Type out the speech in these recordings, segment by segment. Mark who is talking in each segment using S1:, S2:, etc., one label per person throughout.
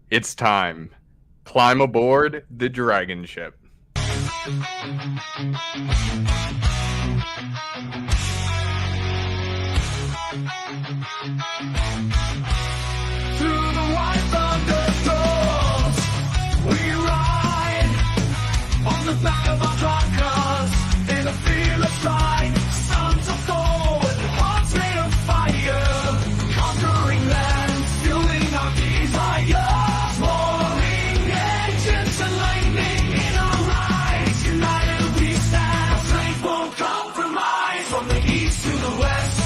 S1: It's time. Climb aboard the DragonShip.
S2: Through the white thunderstorms, we ride on the back of our dragons in a fearless ride. Sons of Thor, hearts made of fire, conquering lands, fueling our desires. Roaring engines and lightning in our eyes. United we stand, our strength won't compromise. From the east to the west,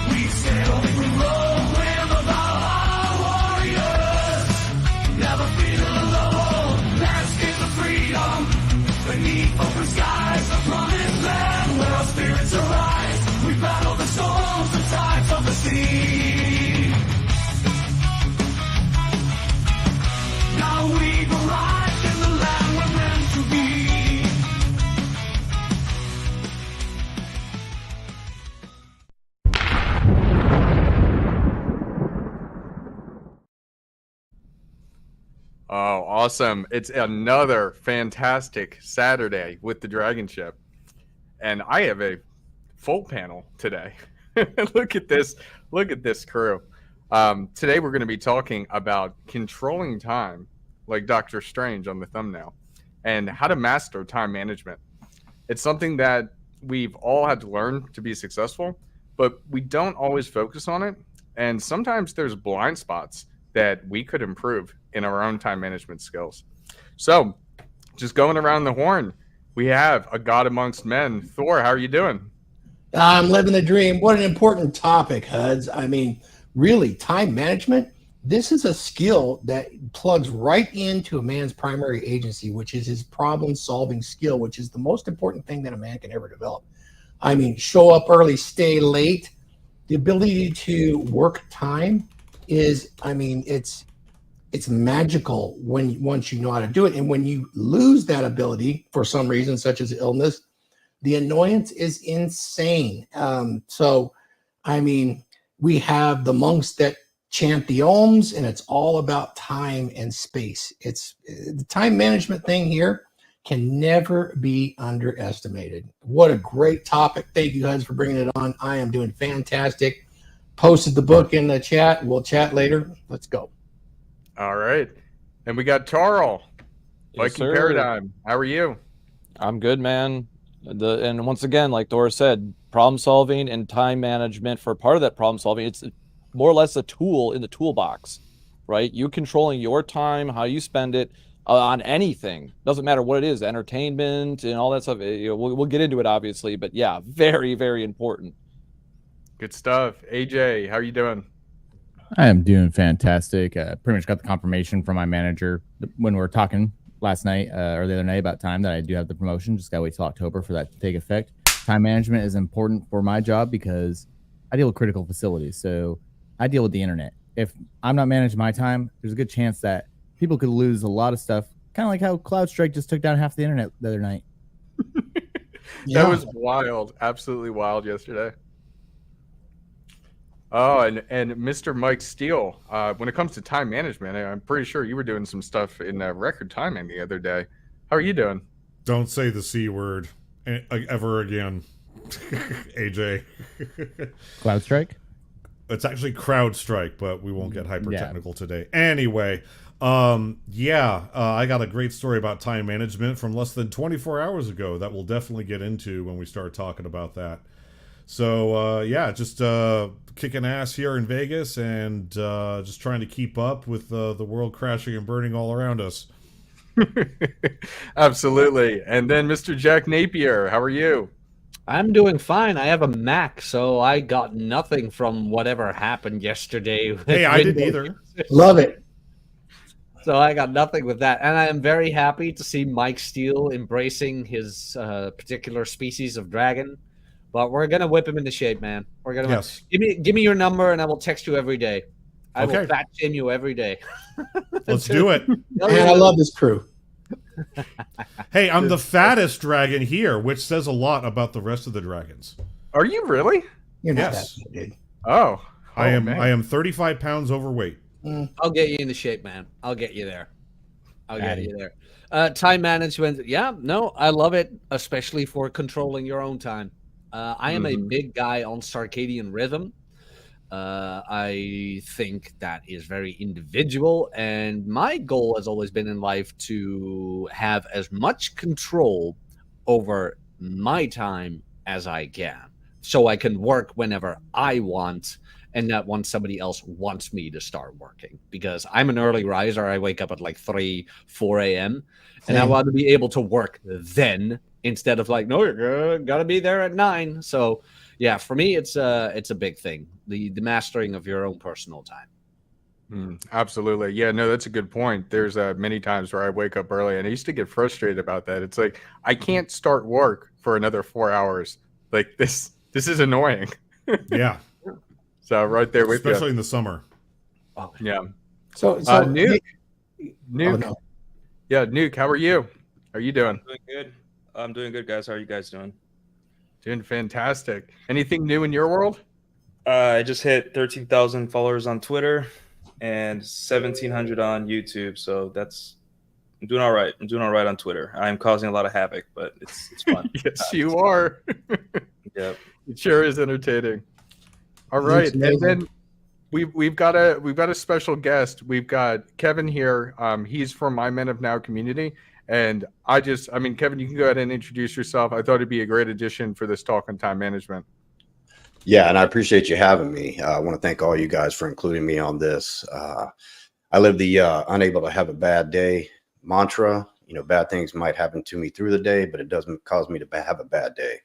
S2: we sail every road with our warriors. Never feel alone, landscape of freedom. Beneath open skies, the promised land where our spirits arise. We battle the storms and tides of the sea. Now we've arrived in the land we're meant to be.
S1: Oh, awesome. It's another fantastic Saturday with the DragonShip. And I have a full panel today. Look at this. Look at this crew. Today we're going to be talking about controlling time, like Doctor Strange on the thumbnail, and how to master time management. It's something that we've all had to learn to be successful, but we don't always focus on it. And sometimes there's blind spots that we could improve in our own time management skills. So, just going around the horn, we have a god amongst men. Thor, how are you doing?
S3: I'm living the dream. What an important topic, Huds. I mean, really, time management, this is a skill that plugs right into a man's primary agency, which is his problem-solving skill, which is the most important thing that a man can ever develop. I mean, show up early, stay late. The ability to work time is, I mean, it's magical once you know how to do it. And when you lose that ability for some reason, such as illness, the annoyance is insane. So, I mean, we have the monks that chant the Ohms, and it's all about time and space. It's the time management thing here can never be underestimated. What a great topic. Thank you guys for bringing it on. I am doing fantastic. Posted the book in the chat. We'll chat later. Let's go.
S1: All right. And we got Tarl,
S4: Yes,
S1: Viking
S4: sir.
S1: Paradigm. How are you?
S4: I'm good, man. And once again, like Thor said, problem solving and time management for part of that problem solving, it's more or less a tool in the toolbox, right? You controlling your time, how you spend it on anything. Doesn't matter what it is, entertainment and all that stuff. You know, we'll get into it, obviously. But yeah, very, very important.
S1: Good stuff. AJ, how are you doing?
S5: I am doing fantastic. Pretty much got the confirmation from my manager when we were talking last night or the other night about time that I do have the promotion. Just got to wait till October for that to take effect. Time management is important for my job because I deal with critical facilities. So I deal with the internet. If I'm not managing my time, there's a good chance that people could lose a lot of stuff. Kind of like how CloudStrike just took down half the internet the other night.
S1: That was wild. Absolutely wild yesterday. Oh, and Mr. Mike Steele, when it comes to time management, I'm pretty sure you were doing some stuff in record timing the other day. How are you doing?
S6: Don't say the C word ever again, AJ.
S5: CloudStrike?
S6: It's actually CrowdStrike, but we won't get hyper technical today. Anyway, I got a great story about time management from less than 24 hours ago that we'll definitely get into when we start talking about that. So, just kicking ass here in Vegas and just trying to keep up with the world crashing and burning all around us.
S1: Absolutely. And then Mr. Jack Napier, how are you?
S7: I'm doing fine. I have a Mac, so I got nothing from whatever happened yesterday. with
S6: Hey, I didn't
S7: Windows.
S6: either.
S3: Love it.
S7: So I got nothing with that. And I am very happy to see Mike Steele embracing his particular species of dragon. But we're going to whip him into shape, man. We're going to give me your number, and I will text you every day. I will fat shame you every day.
S6: Let's do it.
S3: Man, I love this crew.
S6: Hey, I'm the fattest dragon here, which says a lot about the rest of the dragons.
S1: Are you really?
S3: You're not
S6: Yes.
S3: that big, dude.
S1: Oh,
S6: I am
S1: man.
S6: I am 35 pounds overweight.
S7: I'll get you into shape, man. I'll get you there. I'll get you there. Time management. Yeah, no, I love it, especially for controlling your own time. I am a big guy on circadian rhythm. I think that is very individual, and my goal has always been in life to have as much control over my time as I can, so I can work whenever I want and not when somebody else wants me to start working. Because I'm an early riser. I wake up at like 4 a.m. and I want to be able to work then instead of like, no, you're gotta be there at 9. So yeah, for me, it's a big thing. The mastering of your own personal time.
S1: Absolutely. Yeah, no, that's a good point. There's many times where I wake up early and I used to get frustrated about that. It's like, I can't start work for another 4 hours. Like this is annoying.
S6: Yeah.
S1: So right there with
S6: especially in the summer.
S1: Oh, yeah.
S3: So
S1: Nuke.
S3: Oh, no.
S1: Yeah, Nuke, how are you? How are you doing?
S8: Doing good. I'm doing good, guys. How are you guys doing?
S1: Doing fantastic. Anything new in your world?
S8: I just hit 13,000 followers on Twitter and 1,700 on YouTube. So I'm doing all right. I'm doing all right on Twitter. I'm causing a lot of havoc, but it's fun.
S1: Yes, you are.
S8: Yep.
S1: It sure is entertaining. All right, and then we've got a special guest. We've got Kevin here. He's from My Men of Now community, and Kevin, you can go ahead and introduce yourself. I thought it'd be a great addition for this talk on time management.
S9: Yeah, and I appreciate you having me. I want to thank all you guys for including me on this. I live the unable to have a bad day mantra. You know, bad things might happen to me through the day, but it doesn't cause me to have a bad day.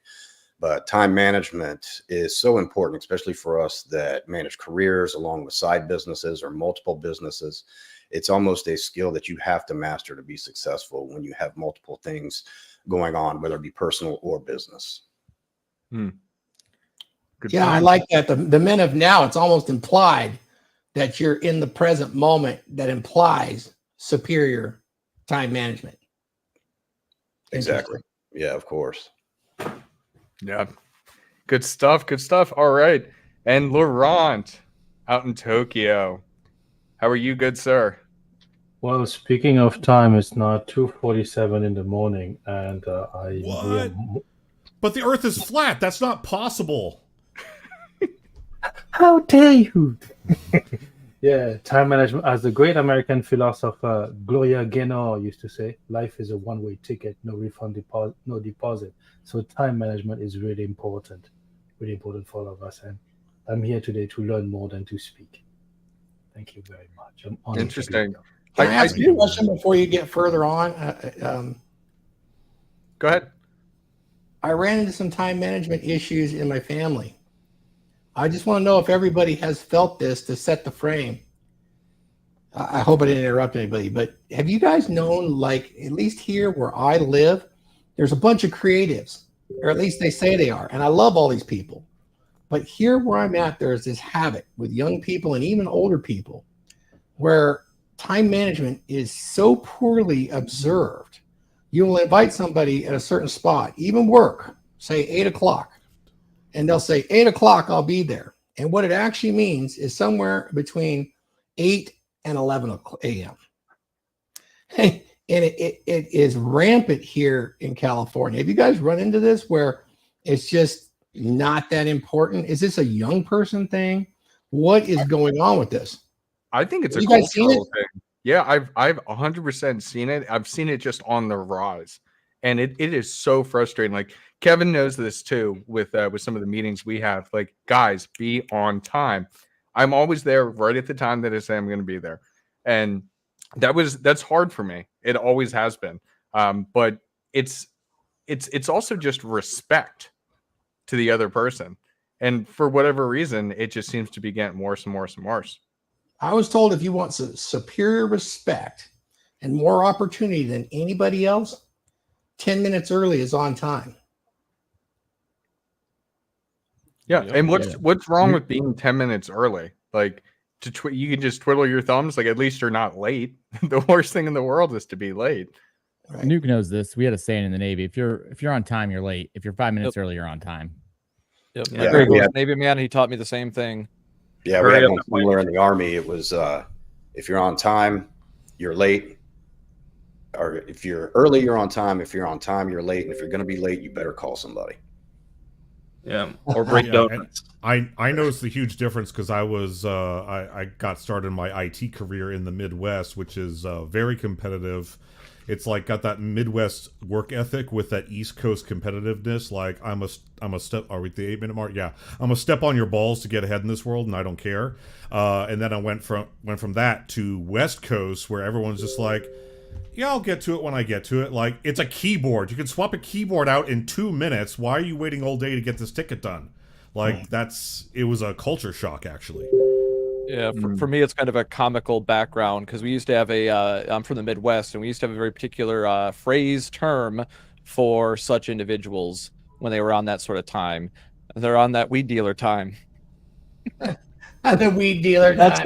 S9: But time management is so important, especially for us that manage careers along with side businesses or multiple businesses. It's almost a skill that you have to master to be successful when you have multiple things going on, whether it be personal or business.
S3: Good point. I like that. The men of now, it's almost implied that you're in the present moment. That implies superior time management.
S9: Exactly. Yeah, of course.
S1: Yeah. Good stuff. Good stuff. All right. And Laurent out in Tokyo. How are you, good sir?
S10: Well, speaking of time, it's now 2:47 in the morning, and
S6: What? But the Earth is flat. That's not possible.
S10: How dare you? Yeah, time management. As the great American philosopher Gloria Gaynor used to say, life is a one-way ticket, no refund, no deposit. So time management is really important for all of us. And I'm here today to learn more than to speak. Thank you very much. I'm honored.
S1: Interesting.
S3: Can I ask you a question before you get further on?
S1: Go ahead.
S3: I ran into some time management issues in my family. I just want to know if everybody has felt this to set the frame. I hope I didn't interrupt anybody, but have you guys known, like, at least here where I live, there's a bunch of creatives, or at least they say they are, and I love all these people. But here where I'm at, there's this habit with young people and even older people where time management is so poorly observed. You will invite somebody at a certain spot, even work, say 8 o'clock, and they'll say 8 o'clock, I'll be there. And what it actually means is somewhere between 8 and 11 a.m. And it is rampant here in California. Have you guys run into this where it's just not that important? Is this a young person thing? What is going on with this?
S1: I think it's a
S3: you guys seen
S1: cultural
S3: it?
S1: thing. Yeah, I've 100% seen it. I've seen it just on the rise, and it is so frustrating. Like Kevin knows this too with some of the meetings we have. Like, guys, be on time. I'm always there right at the time that I say I'm going to be there, and that's hard for me. It always has been. But it's also just respect to the other person, and for whatever reason, it just seems to be getting worse and worse and worse.
S3: I was told if you want superior respect and more opportunity than anybody else, 10 minutes early is on time.
S1: Yeah, and what's wrong with being 10 minutes early? Like, you can just twiddle your thumbs. Like, at least you're not late. The worst thing in the world is to be late.
S3: Right.
S5: Nuke knows this. We had a saying in the Navy: if you're on time, you're late. If you're 5 minutes early, you're on time.
S4: Yep.
S1: Yeah.
S4: My Navy man, he taught me the same thing.
S9: Yeah, we had one similar in the Army. It was If you're on time, you're late. Or if you're early, you're on time. If you're on time, you're late. And if you're going to be late, you better call somebody.
S8: Yeah, or break donuts.
S6: I noticed the huge difference because I got started in my IT career in the Midwest, which is very competitive. It's like got that Midwest work ethic with that East Coast competitiveness. Like I'm a step. Are we at the 8-minute mark? Yeah, I'm a step on your balls to get ahead in this world, and I don't care. And then I went from that to West Coast, where everyone's just like, yeah, I'll get to it when I get to it. Like, it's a keyboard. You can swap a keyboard out in 2 minutes. Why are you waiting all day to get this ticket done? Like, it was a culture shock, actually.
S4: Yeah, for me, it's kind of a comical background because we used to have I'm from the Midwest, and we used to have a very particular phrase term for such individuals when they were on that sort of time. They're on that weed dealer time.
S3: The weed dealer.
S4: That's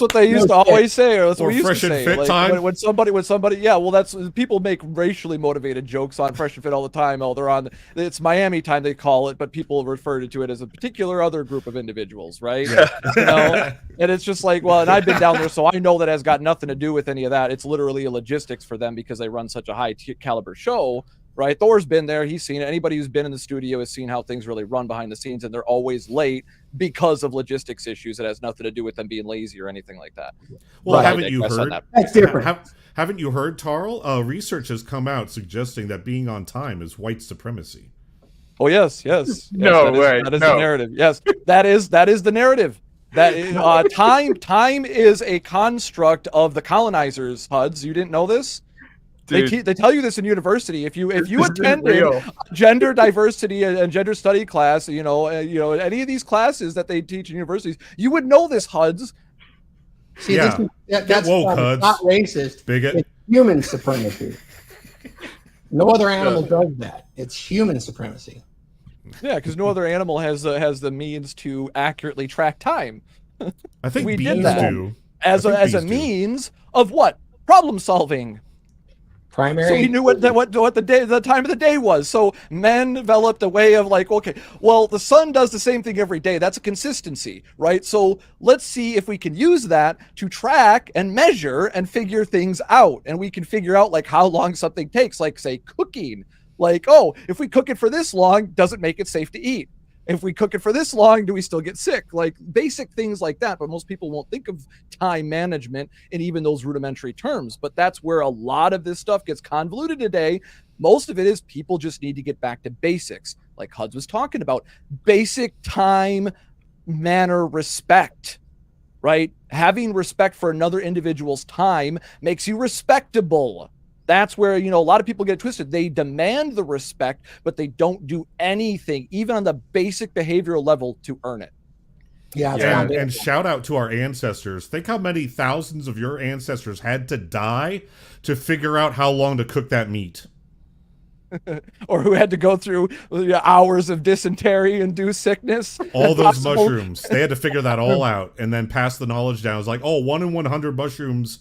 S4: what they used to always say, or that's what we used to
S6: fresh and
S4: say.
S6: fit
S4: Like,
S6: time?
S4: when somebody, yeah, well, that's people make racially motivated jokes on fresh and fit all the time. Oh, they're on it's Miami time they call it, but people refer to it as a particular other group of individuals, right? You know, and it's just like, well, and I've been down there, so I know that has got nothing to do with any of that. It's literally a logistics for them because they run such a high caliber show. Right, Thor's been there. He's seen it. Anybody who's been in the studio has seen how things really run behind the scenes, and they're always late because of logistics issues. It has nothing to do with them being lazy or anything like that.
S6: Well,
S4: But
S6: haven't you heard?
S3: That's different.
S6: Haven't you heard, Tarl? Research has come out suggesting that being on time is white supremacy.
S4: Oh yes.
S1: No way.
S4: That is
S1: No.
S4: the narrative. Yes, that is the narrative. That is, time is a construct of the colonizers. Huds, you didn't know this?
S1: Dude.
S4: They tell you this in university. If you
S1: This is
S4: attended
S1: real.
S4: gender diversity and gender study class, you know any of these classes that they teach in universities, you would know this, Huds.
S3: See,
S6: Yeah.
S3: that's
S6: woke, Huds.
S3: not racist.
S6: Bigot.
S3: It's human supremacy. No other animal does that. It's human supremacy.
S4: Yeah, because no other animal has the means to accurately track time.
S6: I think
S4: We did
S6: bees
S4: that.
S6: do.
S4: as
S6: I think
S4: a
S6: bees do.
S4: means of what? Problem solving.
S3: Primary.
S4: So we knew what the time of the day was. So men developed a way of like, okay, well, the sun does the same thing every day. That's a consistency, right? So let's see if we can use that to track and measure and figure things out. And we can figure out like how long something takes, like say cooking. Like, oh, if we cook it for this long, does it make it safe to eat? If we cook it for this long, do we still get sick? Like basic things like that. But most people won't think of time management in even those rudimentary terms. But that's where a lot of this stuff gets convoluted today. Most of it is people just need to get back to basics. Like Huds was talking about, basic time, manner, respect, right? Having respect for another individual's time makes you respectable. That's where, a lot of people get twisted. They demand the respect, but they don't do anything, even on the basic behavioral level, to earn it.
S3: Yeah,
S6: And shout out to our ancestors. Think how many thousands of your ancestors had to die to figure out how long to cook that meat.
S4: Or who had to go through hours of dysentery-induced sickness.
S6: All those
S4: Possible.
S6: mushrooms. They had to figure that all out and then pass the knowledge down. It's like, 1 in 100 mushrooms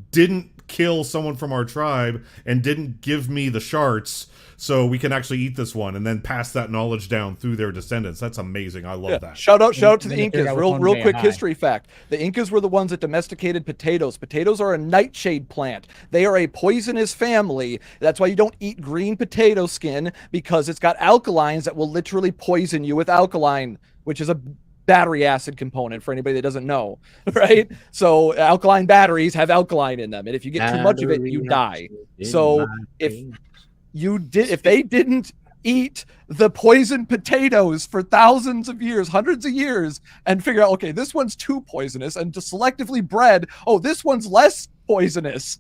S6: didn't kill someone from our tribe and didn't give me the shards, so we can actually eat this one, and then pass that knowledge down through their descendants. That's amazing. I love that.
S4: Shout out to the
S5: Then they figured
S4: Incas.
S5: out
S4: Real
S5: which one
S4: quick
S5: they
S4: history fact. The Incas were the ones that domesticated potatoes. Potatoes are a nightshade plant. They are a poisonous family. That's why you don't eat green potato skin, because it's got alkalines that will literally poison you with alkaline, which is a battery acid component for anybody that doesn't know, right? So alkaline batteries have alkaline in them, and if you get too much of it, you die. So if they didn't eat the poisoned potatoes for thousands of years, hundreds of years, and figure out, okay, this one's too poisonous, and to selectively bred, oh, this one's less poisonous.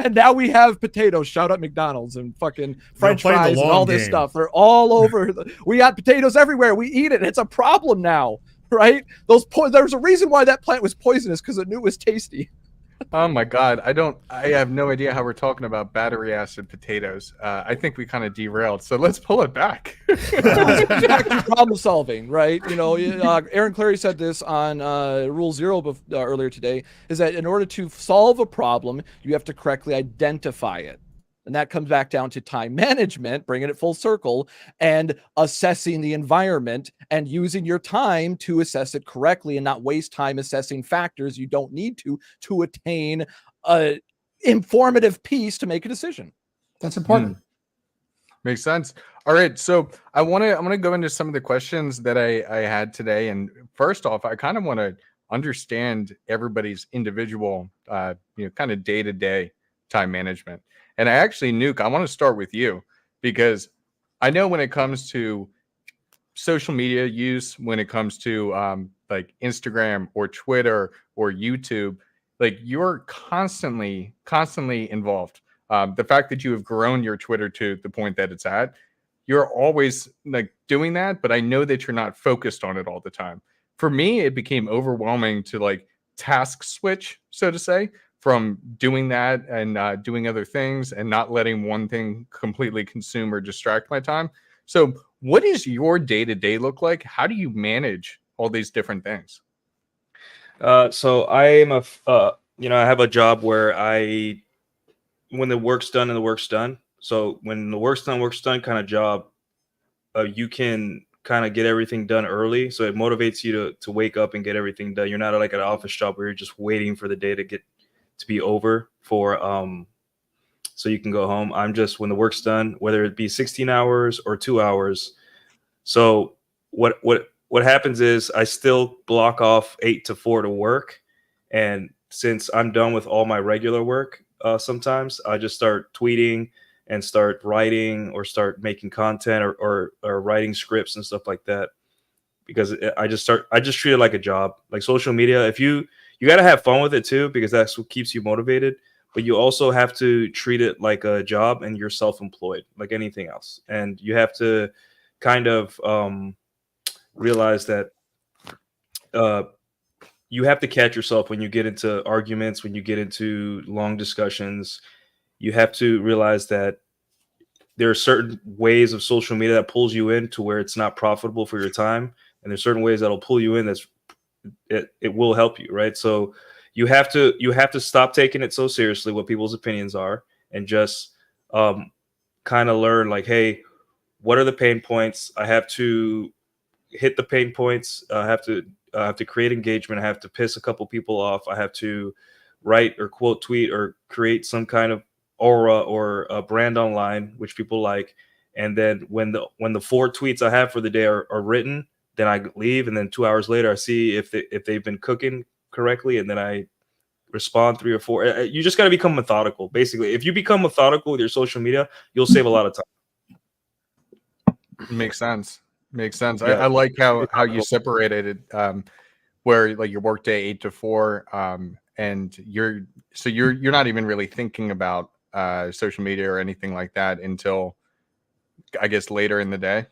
S4: And now we have potatoes. Shout out McDonald's and fucking French
S6: playing the
S4: fries and
S6: long
S4: all this
S6: game.
S4: stuff. They're all over. We got potatoes everywhere. We eat it. It's a problem now, right? There's a reason why that plant was poisonous, because it knew it was tasty.
S1: Oh my God. I have no idea how we're talking about battery acid potatoes. I think we kind of derailed. So let's pull it back.
S4: Back to problem solving, right? Aaron Clary said this on Rule 0 earlier today, is that in order to solve a problem, you have to correctly identify it, And that comes back down to time management, bringing it full circle, and assessing the environment and using your time to assess it correctly and not waste time assessing factors you don't need to attain a informative piece to make a decision.
S3: That's important.
S1: Makes sense. All right, so I'm gonna go into some of the questions that I had today, and first off, I kind of want to understand everybody's individual, kind of day-to-day time management. And I actually, Nuke, I want to start with you because I know when it comes to social media use, when it comes to like Instagram or Twitter or YouTube, like you're constantly involved. The fact that you have grown your Twitter to the point that it's at, you're always like doing that, but I know that you're not focused on it all the time. For me, it became overwhelming to like task switch, so to say, from doing that and doing other things and not letting one thing completely consume or distract my time. So what does your day-to-day look like? How do you manage all these different things?
S8: So I am I have a job where when the work's done and the work's done. So when the work's done kind of job, you can kind of get everything done early. So it motivates you to wake up and get everything done. You're not like at an office job where you're just waiting for the day to be over so you can go home. I'm just, when the work's done, whether it be 16 hours or 2 hours. So what happens is I still block off 8 to 4 to work. And since I'm done with all my regular work, sometimes I just start tweeting and start writing or start making content or writing scripts and stuff like that, because I just treat it like a job. Like social media, if you got to have fun with it too, because that's what keeps you motivated, but you also have to treat it like a job, and you're self-employed like anything else. And you have to kind of realize that you have to catch yourself when you get into arguments, when you get into long discussions. You have to realize that there are certain ways of social media that pulls you in to where it's not profitable for your time. And there's certain ways that'll pull you in it will help you, right? So you have to stop taking it so seriously what people's opinions are, and just kind of learn like, hey, what are the pain points? I have to hit the pain points. I have to create engagement. I have to piss a couple people off. I have to write or quote tweet or create some kind of aura or a brand online, which people like. And then when the 4 tweets I have for the day are written, then I leave. And then 2 hours later, I see if they've been cooking correctly. And then I respond 3 or 4. You just got to become methodical. Basically, if you become methodical with your social media, you'll save a lot of time.
S1: Makes sense.
S8: Yeah.
S1: I like how you separated it, where like your workday 8 to 4, and you're not even really thinking about social media or anything like that until I guess later in the day.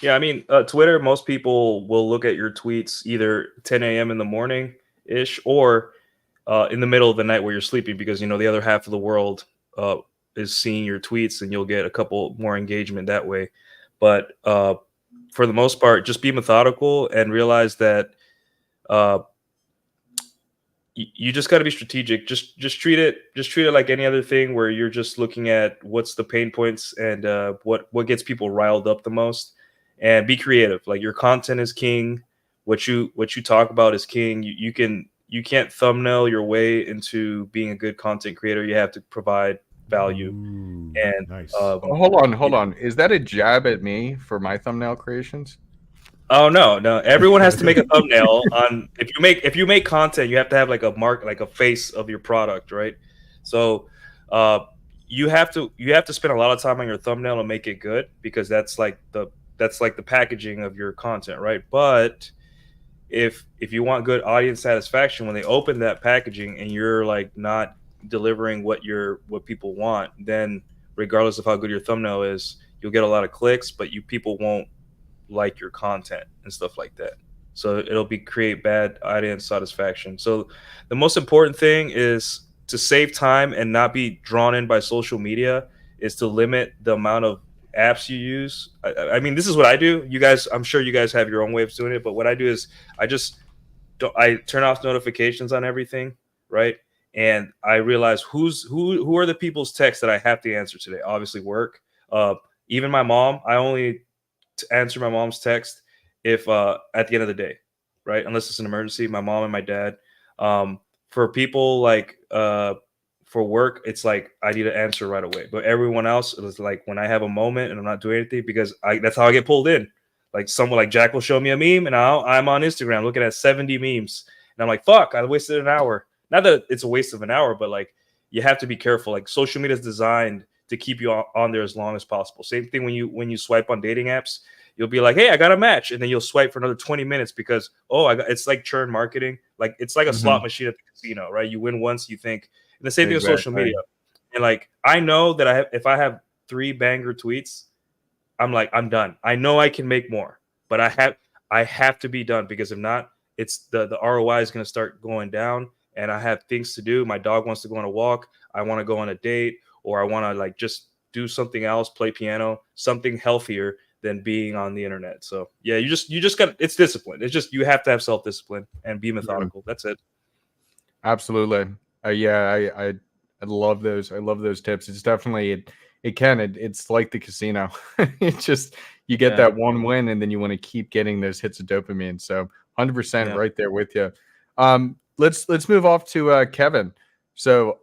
S8: Yeah, I mean, Twitter, most people will look at your tweets either 10 a.m. in the morning ish or in the middle of the night where you're sleeping, because the other half of the world is seeing your tweets, and you'll get a couple more engagement that way. But for the most part, just be methodical and realize that you just got to be strategic. Just treat it like any other thing, where you're just looking at what's the pain points and what gets people riled up the most, and be creative. Like, your content is king. What you talk about is king. You can't thumbnail your way into being a good content creator. You have to provide value.
S6: Ooh,
S8: And
S6: nice.
S1: Hold on. Is that a jab at me for my thumbnail creations?
S8: Oh no! Everyone has to make a thumbnail on. If you make content, you have to have like a mark, like a face of your product, right? So you have to spend a lot of time on your thumbnail to make it good, because that's like the packaging of your content, right? But if you want good audience satisfaction when they open that packaging and you're like not delivering what people want, then regardless of how good your thumbnail is, you'll get a lot of clicks, but people won't like your content and stuff like that. So it'll create bad audience satisfaction. So the most important thing is to save time and not be drawn in by social media, is to limit the amount of apps you use. I mean, this is what I do. You guys, I'm sure you guys have your own way of doing it, but what I do is I turn off notifications on everything, right? and I realize who are the people's texts that I have to answer today. Obviously, work. Even my mom. I only answer my mom's text if at the end of the day, right? Unless it's an emergency. My mom and my dad. For people like for work, it's like I need to answer right away. But everyone else, it's like when I have a moment and I'm not doing anything, because that's how I get pulled in. Like someone like Jack will show me a meme, and I'm on Instagram looking at 70 memes, and I'm like, "Fuck! I wasted an hour." Not that it's a waste of an hour, but like you have to be careful. Like social media is designed to keep you on there as long as possible. Same thing when you swipe on dating apps. You'll be like, "Hey, I got a match," and then you'll swipe for another 20 minutes because it's like churn marketing. Like it's like a slot machine at the casino, right? You win once, you think. And the same thing with social media. And like I know that if I have 3 banger tweets, I'm like, I'm done. I know I can make more, but I have to be done, because if not, it's the ROI is going to start going down, and I have things to do. My dog wants to go on a walk. I want to go on a date, or I want to like just do something else, play piano, something healthier than being on the internet. So yeah, you just got, it's discipline. It's just, you have to have self-discipline and be methodical. That's it.
S1: Absolutely. I love those. I love those tips. It's definitely it's like the casino. It's just you get that one win, and then you want to keep getting those hits of dopamine. So 100% right there with you. Let's move off to Kevin. So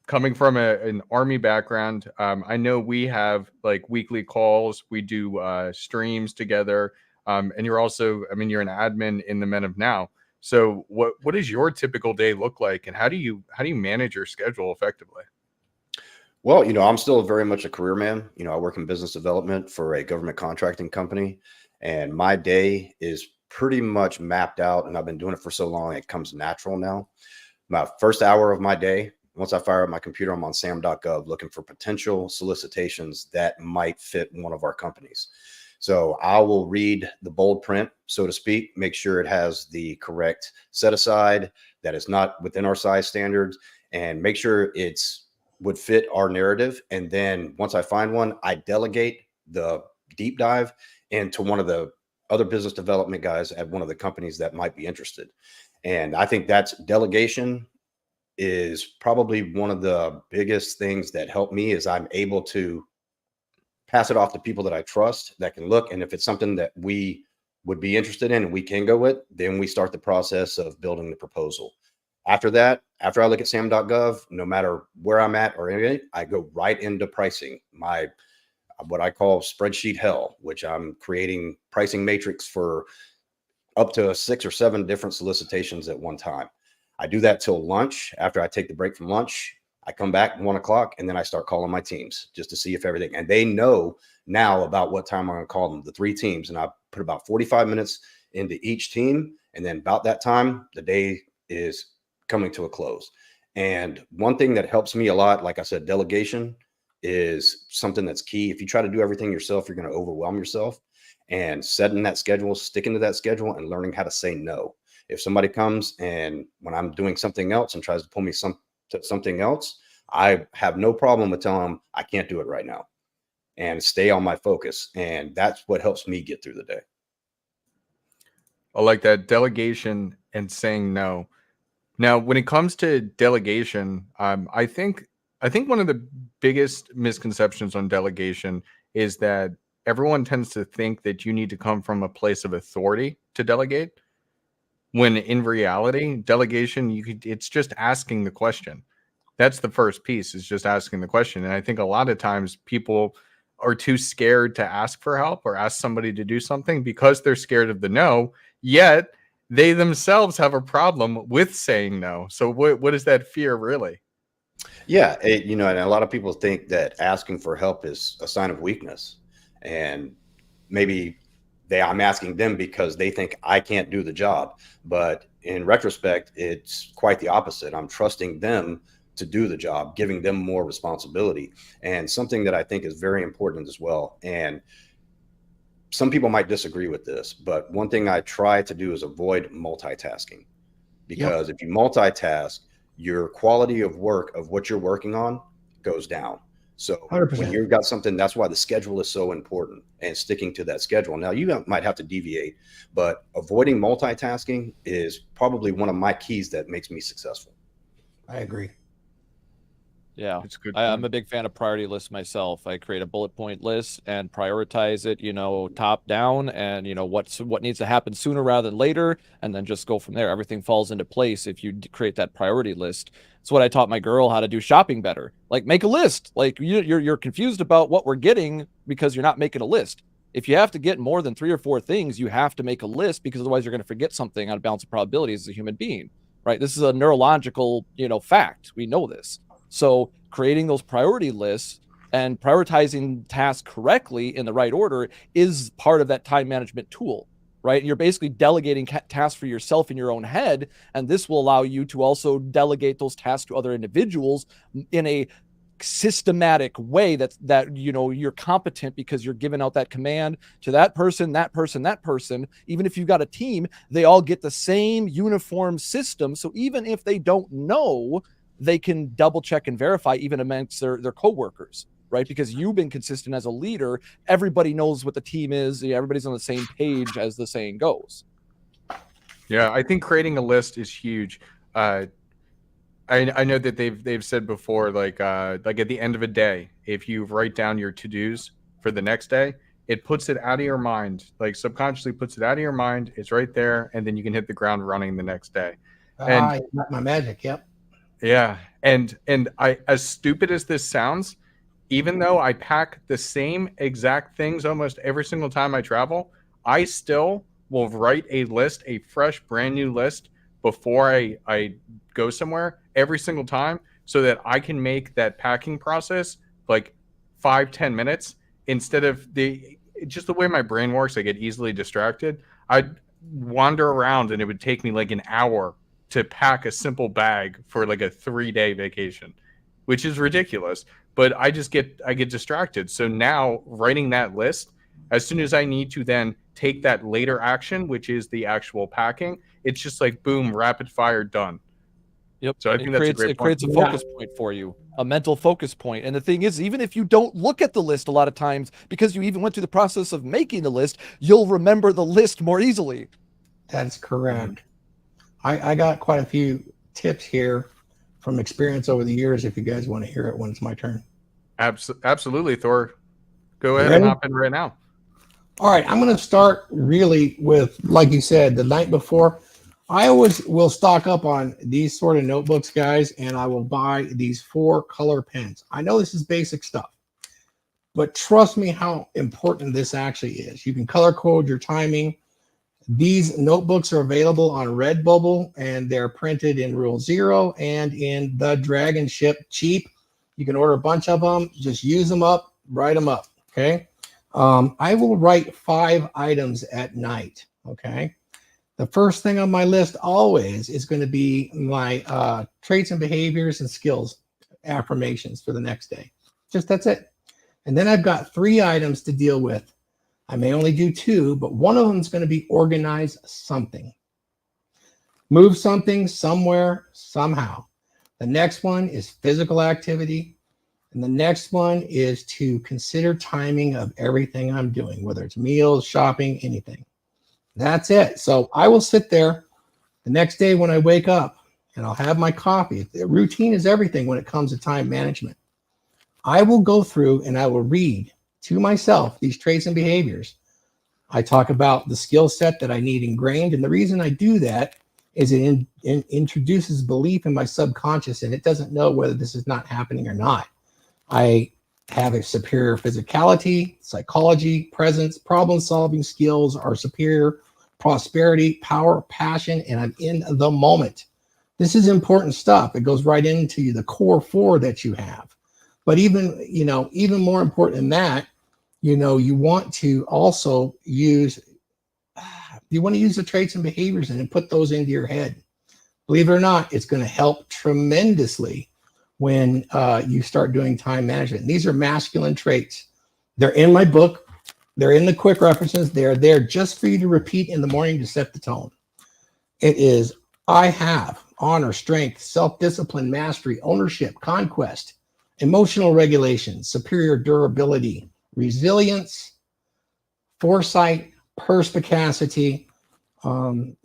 S1: coming from an Army background, I know we have like weekly calls. We do streams together, and you're also, I mean, you're an admin in the Men of Now. So what does your typical day look like, and how do you manage your schedule effectively?
S9: Well, I'm still very much a career man. I work in business development for a government contracting company, and my day is pretty much mapped out, and I've been doing it for so long, it comes natural now. My first hour of my day, once I fire up my computer, I'm on sam.gov looking for potential solicitations that might fit one of our companies. So I will read the bold print, so to speak, make sure it has the correct set aside, that it's not within our size standards, and make sure it's would fit our narrative. And then once I find one, I delegate the deep dive into one of the other business development guys at one of the companies that might be interested. And I think that's delegation is probably one of the biggest things that help me, is I'm able to pass it off to people that I trust that can look. And if it's something that we would be interested in and we can go with, then we start the process of building the proposal. After that, after I look at sam.gov, no matter where I'm at or anything, I go right into pricing, what I call spreadsheet hell, which I'm creating pricing matrix for up to 6 or 7 different solicitations at one time. I do that till lunch. After I take the break from lunch, I come back at 1 o'clock, and then I start calling my teams just to see if everything, and they know now about what time I'm going to call them, the 3 teams. And I put about 45 minutes into each team. And then about that time, the day is coming to a close. And one thing that helps me a lot, like I said, delegation is something that's key. If you try to do everything yourself, you're going to overwhelm yourself. And setting that schedule, sticking to that schedule, and learning how to say no. If somebody comes and when I'm doing something else and tries to pull me something else, I have no problem with telling them I can't do it right now, and stay on my focus. And that's what helps me get through the day.
S1: I like that, delegation and saying no. Now, when it comes to delegation, I think one of the biggest misconceptions on delegation is that everyone tends to think that you need to come from a place of authority to delegate, when in reality, delegation, it's just asking the question. That's the first piece, is just asking the question. And I think a lot of times people are too scared to ask for help or ask somebody to do something because they're scared of the no, yet they themselves have a problem with saying no. So what is that fear really?
S9: Yeah. And a lot of people think that asking for help is a sign of weakness, and maybe I'm asking them because they think I can't do the job. But in retrospect, it's quite the opposite. I'm trusting them to do the job, giving them more responsibility. And something that I think is very important as well, and some people might disagree with this, but one thing I try to do is avoid multitasking, because if you multitask, your quality of work of what you're working on goes down. So
S3: 100%.
S9: when you've got something, that's why the schedule is so important, and sticking to that schedule. Now, you might have to deviate, but avoiding multitasking is probably one of my keys that makes me successful.
S3: I agree.
S4: Yeah,
S1: It's a good.
S4: I'm
S1: point.
S4: a big fan of priority lists myself. I create a bullet point list and prioritize it, top down, and what needs to happen sooner rather than later, and then just go from there. Everything falls into place if you create that priority list. It's what I taught my girl how to do shopping better. Like, make a list. Like, you're confused about what we're getting because you're not making a list. If you have to get more than 3 or 4 things, you have to make a list, because otherwise you're going to forget something on a balance of probabilities as a human being, right? This is a neurological, fact. We know this. So creating those priority lists and prioritizing tasks correctly in the right order is part of that time management tool, right? And you're basically delegating tasks for yourself in your own head, and this will allow you to also delegate those tasks to other individuals in a systematic way that you're competent, because you're giving out that command to that person. Even if you've got a team, they all get the same uniform system, so even if they don't know, they can double check and verify even amongst their coworkers, right? Because you've been consistent as a leader. Everybody knows what the team is. Everybody's on the same page, as the saying goes.
S1: Yeah, I think creating a list is huge. I know that they've said before, like at the end of a day, if you write down your to-dos for the next day, it puts it out of your mind, like subconsciously puts it out of your mind. It's right there, and then you can hit the ground running the next day. And
S3: Not my magic. Yep.
S1: yeah, and I, as stupid as this sounds, even though I pack the same exact things almost every single time I travel, I still will write a list, a fresh, brand new list, before I go somewhere every single time, so that I can make that packing process like 5-10 minutes, instead of just the way my brain works. I get easily distracted. I'd wander around and it would take me like an hour to pack a simple bag for like a 3-day vacation, which is ridiculous. But I get distracted. So now, writing that list, as soon as I need to then take that later action, which is the actual packing, it's just like, boom, rapid fire, done.
S4: Yep.
S1: So I think that's a great point.
S4: Creates a focus point for you, a mental focus point. And the thing is, even if you don't look at the list a lot of times, because you even went through the process of making the list, you'll remember the list more easily.
S3: That's correct. I got quite a few tips here from experience over the years, if you guys want to hear it when it's my turn.
S1: Absolutely, Thor. Go ahead and hop in right now.
S3: All right, I'm going to start really with, like you said, the night before. I always will stock up on these sort of notebooks, guys, and I will buy these 4 color pens. I know this is basic stuff, but trust me how important this actually is. You can color code your timing. These notebooks are available on Redbubble, and they're printed in Rule 0 and in the DragonShip cheap. You can order a bunch of them. Just use them up, write them up, okay? I will write 5 items at night, okay? The first thing on my list always is going to be my traits and behaviors and skills affirmations for the next day. That's it. And then I've got 3 items to deal with. I may only do 2, but one of them is going to be organize something. Move something somewhere, somehow. The next one is physical activity. And the next one is to consider timing of everything I'm doing, whether it's meals, shopping, anything. That's it. So I will sit there the next day when I wake up, and I'll have my coffee. The routine is everything when it comes to time management. I will go through and I will read to myself these traits and behaviors. I talk about the skill set that I need ingrained. And the reason I do that is it introduces belief in my subconscious, and it doesn't know whether this is not happening or not. I have a superior physicality, psychology, presence, problem-solving skills are superior, prosperity, power, passion, and I'm in the moment. This is important stuff. It goes right into the core 4 that you have. But even more important than that, you want to also use the traits and behaviors and put those into your head. Believe it or not, it's going to help tremendously when you start doing time management. These are masculine traits. They're in my book. They're in the quick references. They're there just for you to repeat in the morning to set the tone. It is, I have honor, strength, self-discipline, mastery, ownership, conquest, emotional regulation, superior durability, resilience, foresight, perspicacity,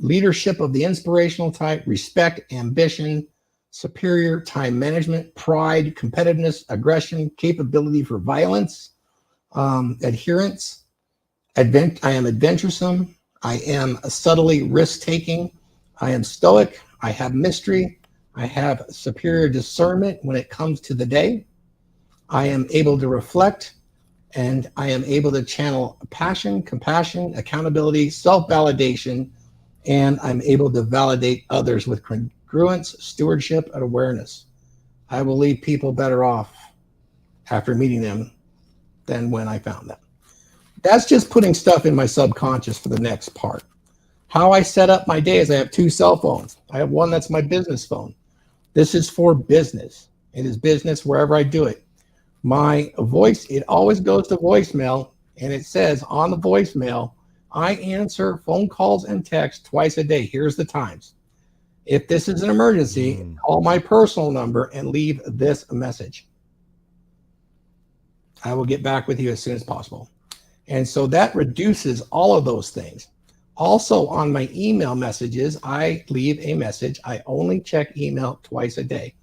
S3: leadership of the inspirational type, respect, ambition, superior time management, pride, competitiveness, aggression, capability for violence, adherence. I am adventuresome. I am subtly risk-taking. I am stoic. I have mystery. I have superior discernment when it comes to the day. I am able to reflect, and I am able to channel passion, compassion, accountability, self-validation, and I'm able to validate others with congruence, stewardship, and awareness. I will leave people better off after meeting them than when I found them. That's just putting stuff in my subconscious for the next part. How I set up my day is I have 2 cell phones. I have one that's my business phone. This is for business. It is business wherever I do it. My voice, it always goes to voicemail, and it says on the voicemail, I answer phone calls and texts twice a day. Here's the times. If this is an emergency, call my personal number and leave this message. I will get back with you as soon as possible. And so that reduces all of those things. Also on my email messages, I leave a message. I only check email twice a day,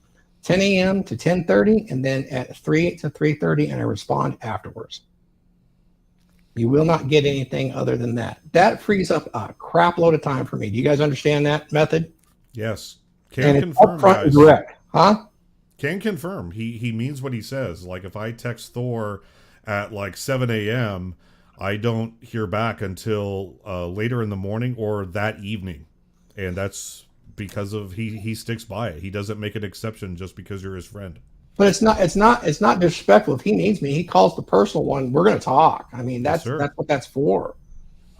S3: 10 a.m. to 10:30, and then at 3 to 3:30, and I respond afterwards. You will not get anything other than that. That frees up a crap load of time for me. Do you guys understand that method?
S6: Yes.
S3: And
S6: Can
S3: it's
S6: confirm,
S3: upfront and
S6: guys.
S3: direct. Huh?
S6: Can confirm. He means what he says. Like if I text Thor at like 7 a.m., I don't hear back until later in the morning or that evening. And that's because of he sticks by it. He doesn't make an exception just because you're his friend.
S3: But it's not disrespectful. If he needs me, he calls the personal one. We're going to talk. I mean, that's what that's for.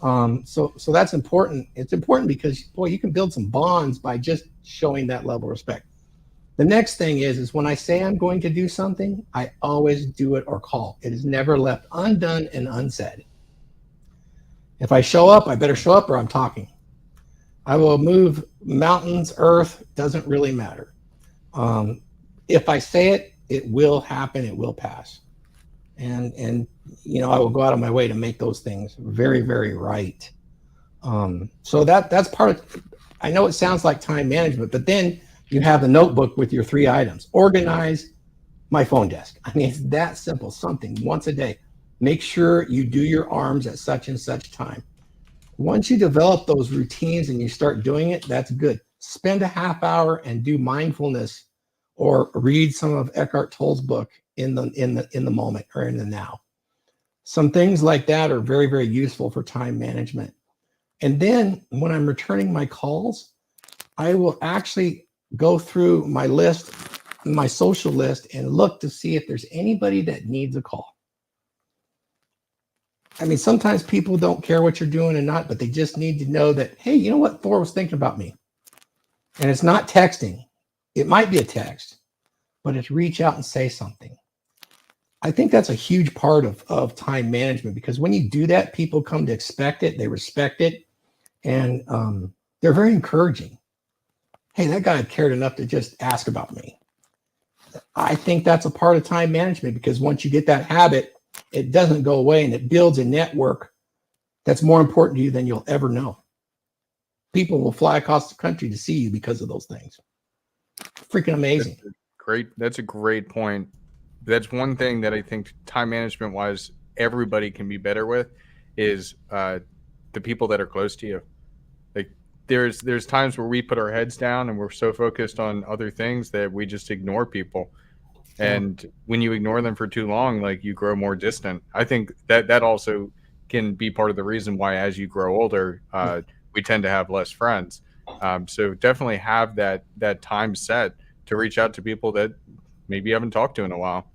S3: So that's important. It's important because, boy, you can build some bonds by just showing that level of respect. The next thing is when I say I'm going to do something, I always do it or call. It is never left undone and unsaid. If I show up, I better show up or I'm talking. I will move mountains, earth, doesn't really matter. If I say it, it will happen, it will pass. And you know, I will go out of my way to make those things very, very right. So that's part of, I know it sounds like time management, but then you have the notebook with your 3 items. Organize my phone desk. I mean, it's that simple, something once a day. Make sure you do your arms at such and such time. Once you develop those routines and you start doing it, that's good. Spend a half hour and do mindfulness or read some of Eckhart Tolle's book in the moment or in the now. Some things like that are very, very useful for time management. And then when I'm returning my calls, I will actually go through my list, my social list, and look to see if there's anybody that needs a call. I mean, sometimes people don't care what you're doing or not, but they just need to know that, hey, you know what? Thor was thinking about me. And it's not texting. It might be a text, but it's reach out and say something. I think that's a huge part of time management, because when you do that, people come to expect it, they respect it, and they're very encouraging. Hey, that guy cared enough to just ask about me. I think that's a part of time management, because once you get that habit, it doesn't go away, and it builds a network that's more important to you than you'll ever know. People will fly across the country to see you because of those things. Freaking amazing.
S1: That's a great point. That's one thing that I think time management wise, everybody can be better with is the people that are close to you. Like there's times where we put our heads down and we're so focused on other things that we just ignore people. And when you ignore them for too long, like you grow more distant. I think that also can be part of the reason why, as you grow older, we tend to have less friends. So definitely have that time set to reach out to people that maybe you haven't talked to in a while.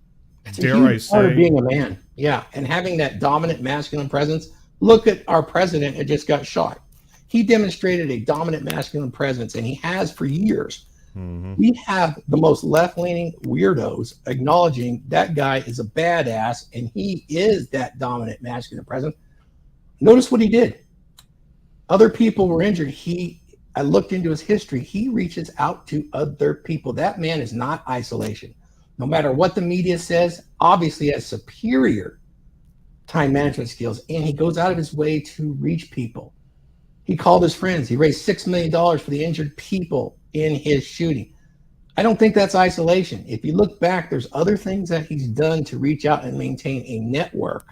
S6: Dare I say,
S3: part of being a man, yeah, and having that dominant masculine presence. Look at our president that just got shot. He demonstrated a dominant masculine presence, and he has for years.
S6: Mm-hmm.
S3: We have the most left-leaning weirdos acknowledging that guy is a badass, and he is that dominant masculine presence. Notice what he did. Other people were injured. I looked into his history. He reaches out to other people. That man is not isolation. No matter what the media says, obviously has superior time management skills, and he goes out of his way to reach people. He called his friends. He raised $6 million for the injured people in his shooting. I don't think that's isolation. If you look back, there's other things that he's done to reach out and maintain a network.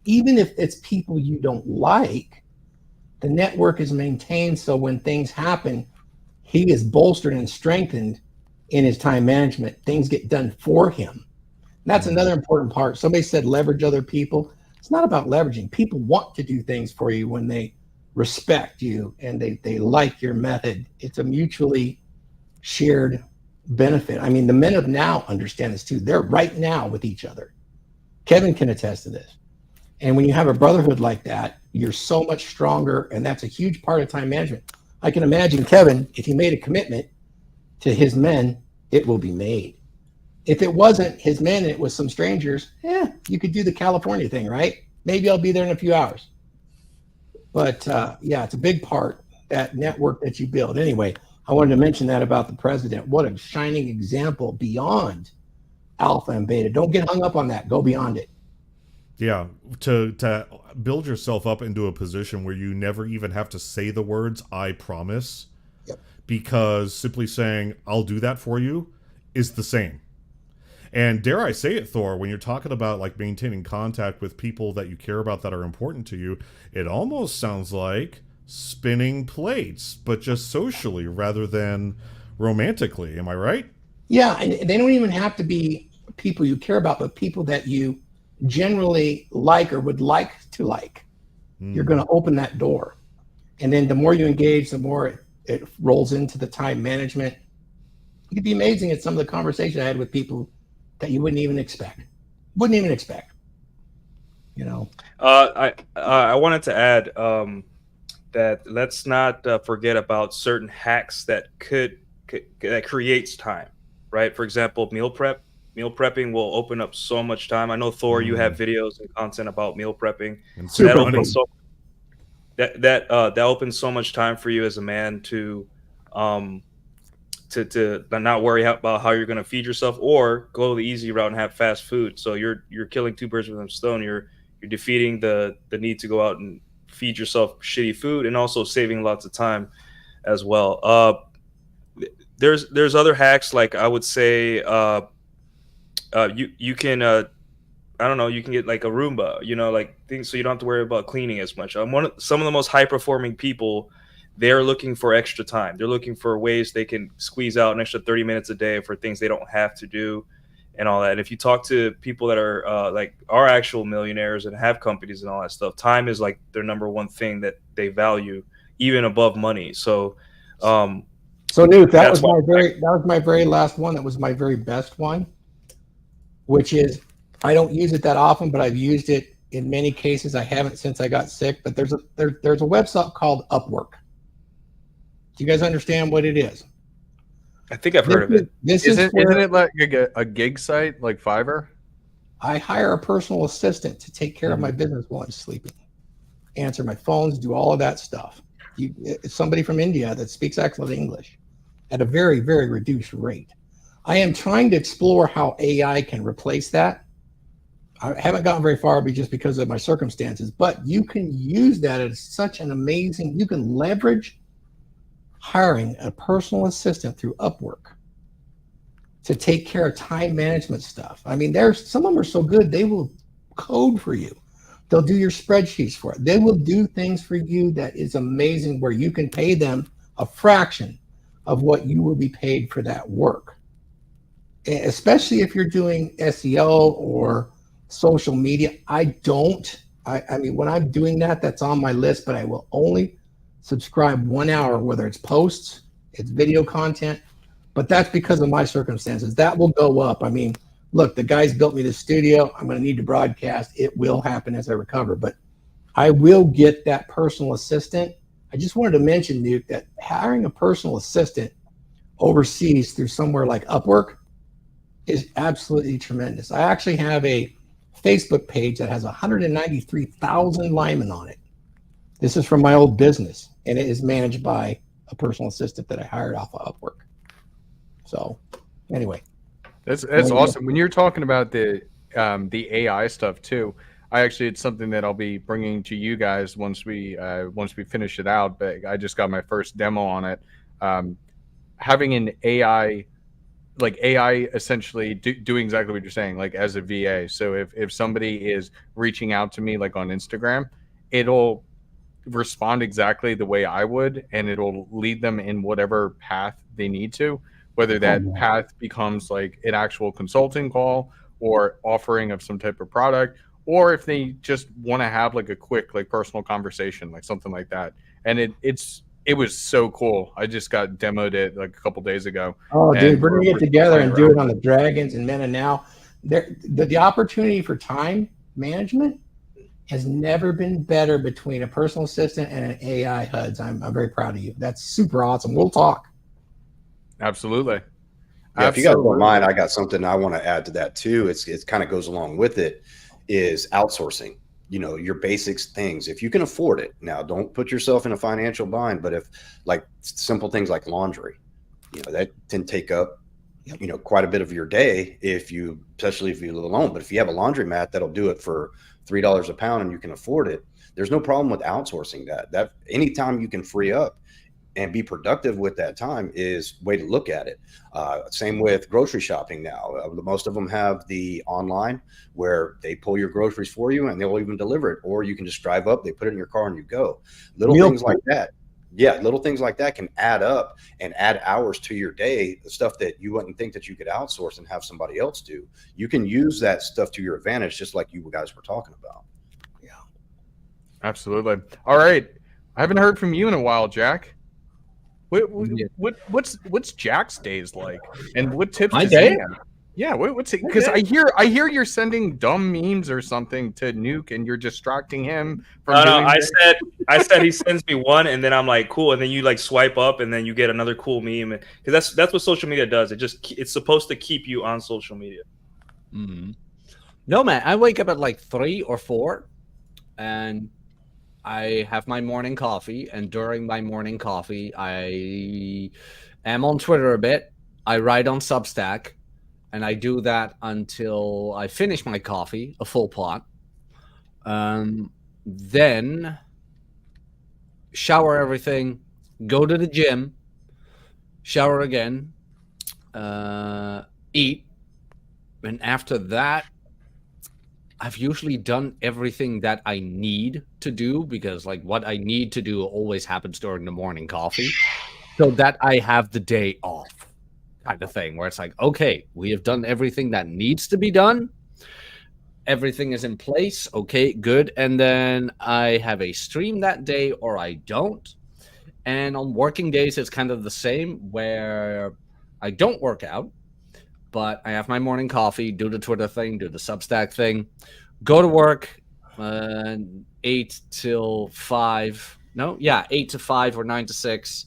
S3: Even if it's people you don't like, the network is maintained so when things happen, he is bolstered and strengthened in his time management. Things get done for him. And that's another important part. Somebody said leverage other people. It's not about leveraging. People want to do things for you when they respect you and they like your method. It's a mutually shared benefit. I mean, the men of now understand this too. They're right now with each other. Kevin can attest to this. And when you have a brotherhood like that, you're so much stronger, and that's a huge part of time management. I can imagine Kevin, if he made a commitment to his men, it will be made. If it wasn't his men and it was some strangers, you could do the California thing, right? Maybe I'll be there in a few hours. But yeah, it's a big part, that network that you build. Anyway, I wanted to mention that about the president. What a shining example beyond alpha and beta. Don't get hung up on that. Go beyond it.
S6: Yeah, to build yourself up into a position where you never even have to say the words "I promise," because simply saying "I'll do that for you" is the same. And dare I say it, Thor, when you're talking about like maintaining contact with people that you care about that are important to you, it almost sounds like spinning plates, but just socially rather than romantically. Am I right?
S3: Yeah, and they don't even have to be people you care about, but people that you generally like or would like to like. You're going to open that door. And then the more you engage, the more it rolls into the time management. It'd be amazing at some of the conversations I had with people that you wouldn't even expect. You know.
S8: I wanted to add that let's not forget about certain hacks that that creates time, right? For example, meal prep. Meal prepping will open up so much time. I know, Thor, you have videos and content about meal prepping.
S6: And
S8: that opens so much time for you as a man to not worry about how you're going to feed yourself, or go the easy route and have fast food. So you're killing two birds with one stone. You're defeating the need to go out and feed yourself shitty food, and also saving lots of time as well. There's other hacks, like I would say you can I don't know, you can get like a Roomba, like things, so you don't have to worry about cleaning as much. Some of the most high performing people, they're looking for extra time. They're looking for ways they can squeeze out an extra 30 minutes a day for things they don't have to do and all that. And if you talk to people that are like are actual millionaires and have companies and all that stuff, time is like their number one thing that they value, even above money. So
S3: Newt, that was my very last one. That was my very best one, which is, I don't use it that often, but I've used it in many cases. I haven't since I got sick, but there's a website called Upwork. Do you guys understand what it is?
S8: I think I've heard of it.
S1: Isn't it like a gig site like Fiverr?
S3: I hire a personal assistant to take care of my business while I'm sleeping, answer my phones, do all of that stuff. It's somebody from India that speaks excellent English at a very, very reduced rate. I am trying to explore how AI can replace that. I haven't gotten very far just because of my circumstances, but you can use that as such an amazing, you can leverage hiring a personal assistant through Upwork to take care of time management stuff. I mean, some of them are so good, they will code for you. They'll do your spreadsheets for it. They will do things for you that is amazing, where you can pay them a fraction of what you will be paid for that work. Especially if you're doing SEO or social media. I mean, when I'm doing that, that's on my list, but I will only subscribe 1 hour, whether it's posts, it's video content, but that's because of my circumstances. That will go up. I mean, look, the guys built me this studio. I'm going to need to broadcast. It will happen as I recover, but I will get that personal assistant. I just wanted to mention, Nuke, that hiring a personal assistant overseas through somewhere like Upwork is absolutely tremendous. I actually have a Facebook page that has 193,000 linemen on it. This is from my old business, and it is managed by a personal assistant that I hired off of Upwork. So anyway.
S1: That's awesome. When you're talking about the AI stuff too, it's something that I'll be bringing to you guys once we finish it out. But I just got my first demo on it. Having an AI like AI essentially doing exactly what you're saying, like as a VA. So if somebody is reaching out to me like on Instagram, it'll respond exactly the way I would, and it'll lead them in whatever path they need to, whether that path becomes like an actual consulting call or offering of some type of product, or if they just want to have like a quick like personal conversation, like something like that. And it was so cool. I just got demoed it like a couple days ago.
S3: Oh, dude,
S1: we're
S3: bring it together and do it on the Dragons and Men. And now the opportunity for time management has never been better between a personal assistant and an AI HUDs. I'm very proud of you. That's super awesome. We'll talk.
S1: Absolutely.
S9: Yeah, if you guys don't mind, I got something I want to add to that too. It kind of goes along with it, is outsourcing. You know, your basics things, if you can afford it. Now, don't put yourself in a financial bind, but if like simple things like laundry, you know, that can take up, you know, quite a bit of your day especially if you live alone. But if you have a laundromat that'll do it for $3 a pound and you can afford it, there's no problem with outsourcing that anytime you can free up and be productive with that time is way to look at it. Same with grocery shopping now. Most of them have the online where they pull your groceries for you and they'll even deliver it, or you can just drive up, they put it in your car and you go. Little things like that. Yeah, little things like that can add up and add hours to your day, the stuff that you wouldn't think that you could outsource and have somebody else do. You can use that stuff to your advantage, just like you guys were talking about.
S3: Yeah.
S1: Absolutely. All right. I haven't heard from you in a while, Jack. What's Jack's days like, and what tips?
S7: My day?
S1: Yeah, what's it? Because I hear you're sending dumb memes or something to Nuke, and you're distracting him from.
S8: No, I said he sends me one, and then I'm like, cool, and then you like swipe up, and then you get another cool meme, because that's what social media does. It's supposed to keep you on social media.
S7: Mm-hmm. No, man, I wake up at like 3 or 4, and I have my morning coffee, and during my morning coffee, I am on Twitter a bit. I write on Substack, and I do that until I finish my coffee, a full pot. Then shower everything, go to the gym, shower again, eat, and after that, I've usually done everything that I need to do, because like what I need to do always happens during the morning coffee, so that I have the day off, kind of thing, where it's like, okay, we have done everything that needs to be done. Everything is in place. Okay, good. And then I have a stream that day or I don't. And on working days, it's kind of the same, where I don't work out, but I have my morning coffee, do the Twitter thing, do the Substack thing, go to work, 8 till 5. No, yeah, 8 to 5 or 9 to 6.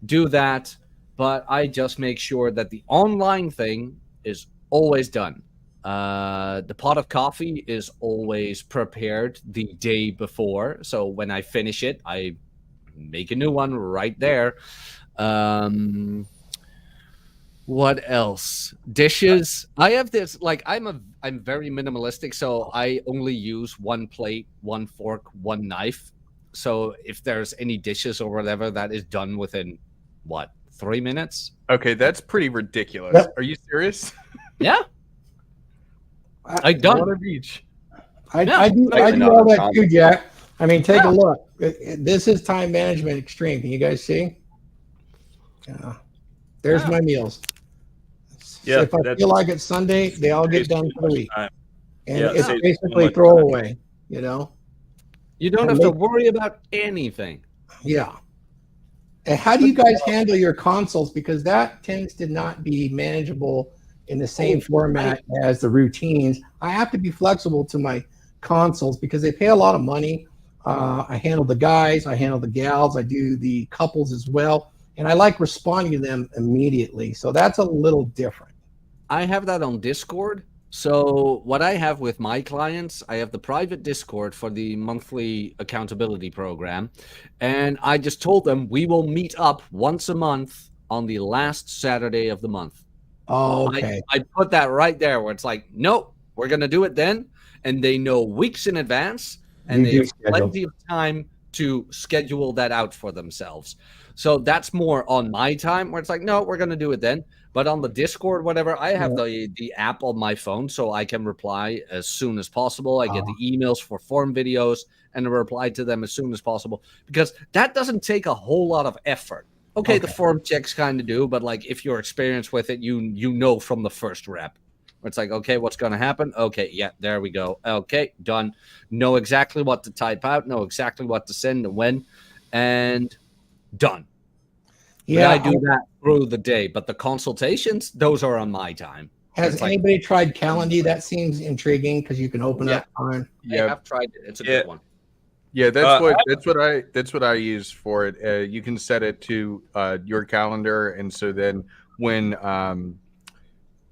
S7: Do that, but I just make sure that the online thing is always done. The pot of coffee is always prepared the day before, so when I finish it, I make a new one right there. What else? Dishes. I have this, like, I'm very minimalistic, so I only use one plate, one fork, one knife. So if there's any dishes or whatever, that is done within 3 minutes?
S1: Okay, that's pretty ridiculous.
S3: Yep.
S1: Are you serious?
S7: Yeah. I done.
S1: One of each.
S3: I do all that too, Jack. I mean, take a look. This is time management extreme. Can you guys see? There's my meals.
S8: Yeah,
S3: So if I feel like it's Sunday, they all get done for the week.
S8: Time.
S3: And
S8: Yeah,
S3: it's
S8: saves
S3: basically
S8: so much
S3: throwaway, you know?
S7: You don't have to worry about anything.
S3: Yeah. And how do you guys handle your consoles? Because that tends to not be manageable in the same format as the routines. I have to be flexible to my consoles because they pay a lot of money. I handle the guys, I handle the gals, I do the couples as well. And I like responding to them immediately. So that's a little different.
S7: I have that on Discord. So what I have with my clients, I have the private Discord for the monthly accountability program. And I just told them we will meet up once a month on the last Saturday of the month.
S3: Oh, okay.
S7: I put that right there where it's like, nope, we're going to do it then. And they know weeks in advance, and they have plenty of time to schedule that out for themselves. So that's more on my time where it's like, no, we're going to do it then. But on the Discord, whatever, I have the app on my phone so I can reply as soon as possible. I get the emails for form videos and reply to them as soon as possible, because that doesn't take a whole lot of effort. Okay, the form checks kind of do, but like if you're experienced with it, you know from the first rep. It's like, okay, what's going to happen? Okay, yeah, there we go. Okay, done. Know exactly what to type out, know exactly what to send and when, and done. Yeah, I do that through the day, but the consultations, those are on my time.
S3: Has anybody tried Calendly? That seems intriguing because you can open up time.
S7: Yeah, I've tried it. It's a good one.
S1: Yeah, that's what I use for it. You can set it to your calendar, and so then when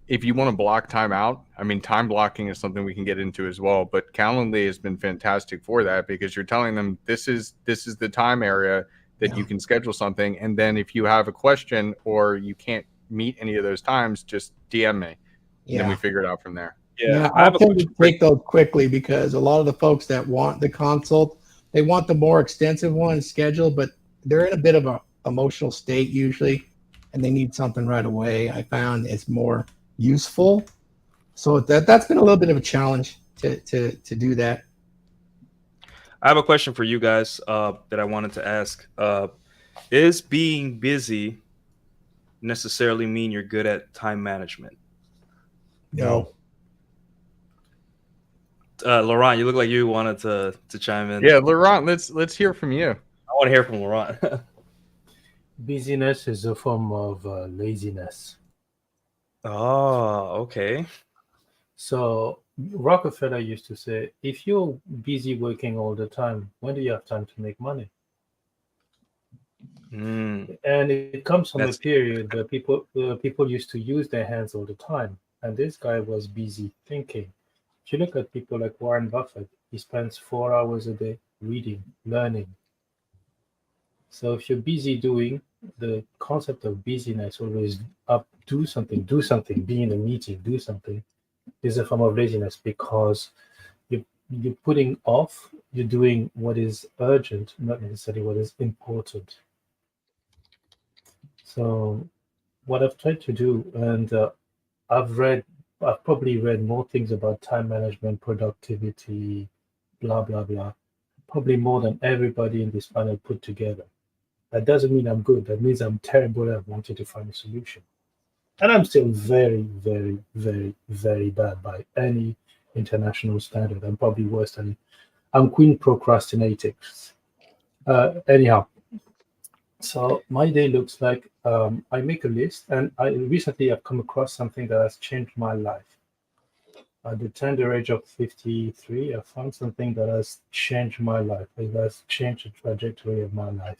S1: if you want to block time out, I mean, time blocking is something we can get into as well. But Calendly has been fantastic for that, because you're telling them this is the time area that you can schedule something, and then if you have a question or you can't meet any of those times, just DM me. And then we figure it out from there.
S3: Yeah, I tend to take those quickly, because a lot of the folks that want the consult, they want the more extensive one scheduled, but they're in a bit of an emotional state usually, and they need something right away. I found it's more useful. So that's been a little bit of a challenge to do that.
S8: I have a question for you guys that I wanted to ask. Is being busy necessarily mean you're good at time management?
S3: No.
S8: Laurent, you look like you wanted to chime in.
S1: Yeah, Laurent, let's hear from you.
S8: I want to hear from Laurent.
S10: Busyness is a form of laziness.
S8: Oh, okay.
S10: So Rockefeller used to say, if you're busy working all the time, when do you have time to make money? And it comes from a period where people used to use their hands all the time. And this guy was busy thinking. If you look at people like Warren Buffett, he spends 4 hours a day reading, learning. So if you're busy doing, the concept of busyness, always up, do something, be in a meeting, do something, is a form of laziness, because you're putting off, you're doing what is urgent, not necessarily what is important. So what I've tried to do, and I've probably read more things about time management, productivity, blah, blah, blah, probably more than everybody in this panel put together. That doesn't mean I'm good. That means I'm terrible at wanting to find a solution. And I'm still very, very, very, very bad by any international standard. I'm probably worse than I'm queen procrastinating. Anyhow, so my day looks like I make a list, and recently I've come across something that has changed my life. At the tender age of 53, I found something that has changed my life. It has changed the trajectory of my life.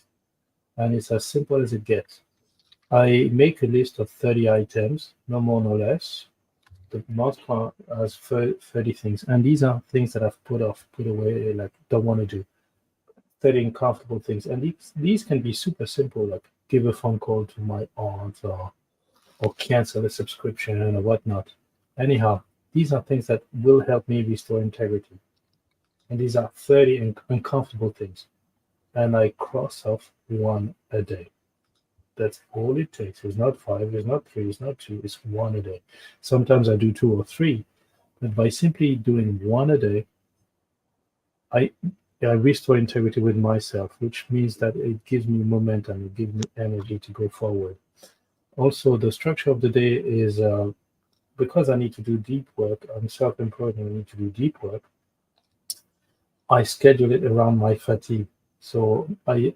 S10: And it's as simple as it gets. I make a list of 30 items, no more, no less. The most one has 30 things. And these are things that I've put away, like don't want to do. 30 uncomfortable things. And these can be super simple, like give a phone call to my aunt or cancel a subscription or whatnot. Anyhow, these are things that will help me restore integrity. And these are 30 uncomfortable things. And I cross off one a day. That's all it takes. It's not 5, it's not 3, it's not 2, it's one a day. Sometimes I do 2 or 3, but by simply doing one a day, I restore integrity with myself, which means that it gives me momentum, it gives me energy to go forward. Also, the structure of the day is because I need to do deep work, I'm self-employed and I need to do deep work, I schedule it around my fatigue. So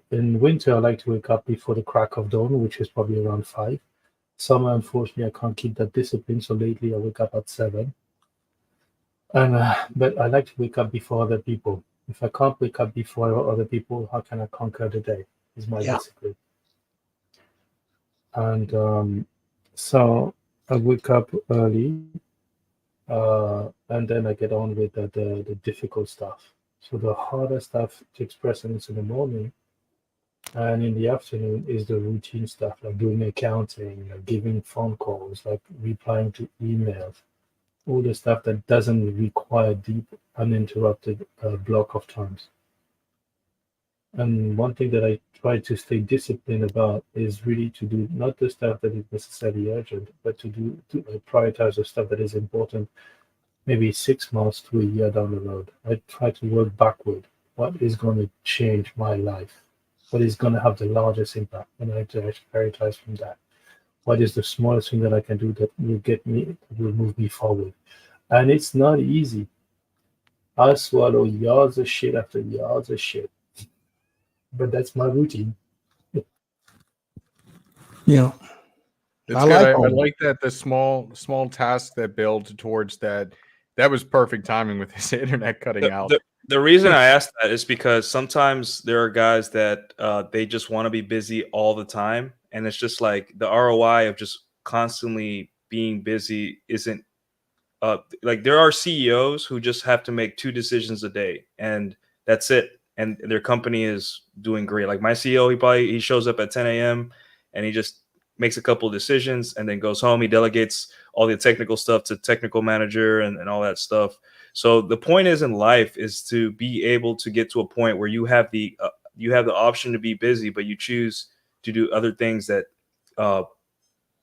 S10: in winter, I like to wake up before the crack of dawn, which is probably around 5. Summer, unfortunately, I can't keep that discipline. So lately, I wake up at 7. But I like to wake up before other people. If I can't wake up before other people, how can I conquer the day? Is my discipline. And so I wake up early, and then I get on with the difficult stuff. So the harder stuff takes precedence in the morning, and in the afternoon is the routine stuff, like doing accounting, like giving phone calls, like replying to emails, all the stuff that doesn't require deep, uninterrupted block of times. And one thing that I try to stay disciplined about is really to do not the stuff that is necessarily urgent, but to prioritize the stuff that is important. Maybe 6 months to a year down the road, I try to work backward. What is going to change my life? What is going to have the largest impact? And I try to prioritize from that. What is the smallest thing that I can do that will move me forward? And it's not easy. I swallow yards of shit after yards of shit, but that's my routine.
S3: Yeah.
S1: It's
S3: I
S1: good.
S3: like
S1: I
S3: all that.
S1: like that the small tasks that build towards that. That was perfect timing with this internet cutting out.
S8: The reason I asked that is because sometimes there are guys that they just want to be busy all the time, and it's just like the ROI of just constantly being busy isn't like there are CEOs who just have to make 2 decisions a day, and that's it, and their company is doing great. Like my CEO, he shows up at 10 a.m. and he just makes a couple of decisions and then goes home. He delegates all the technical stuff to technical manager and all that stuff. So the point is in life is to be able to get to a point where you have the option to be busy, but you choose to do other things that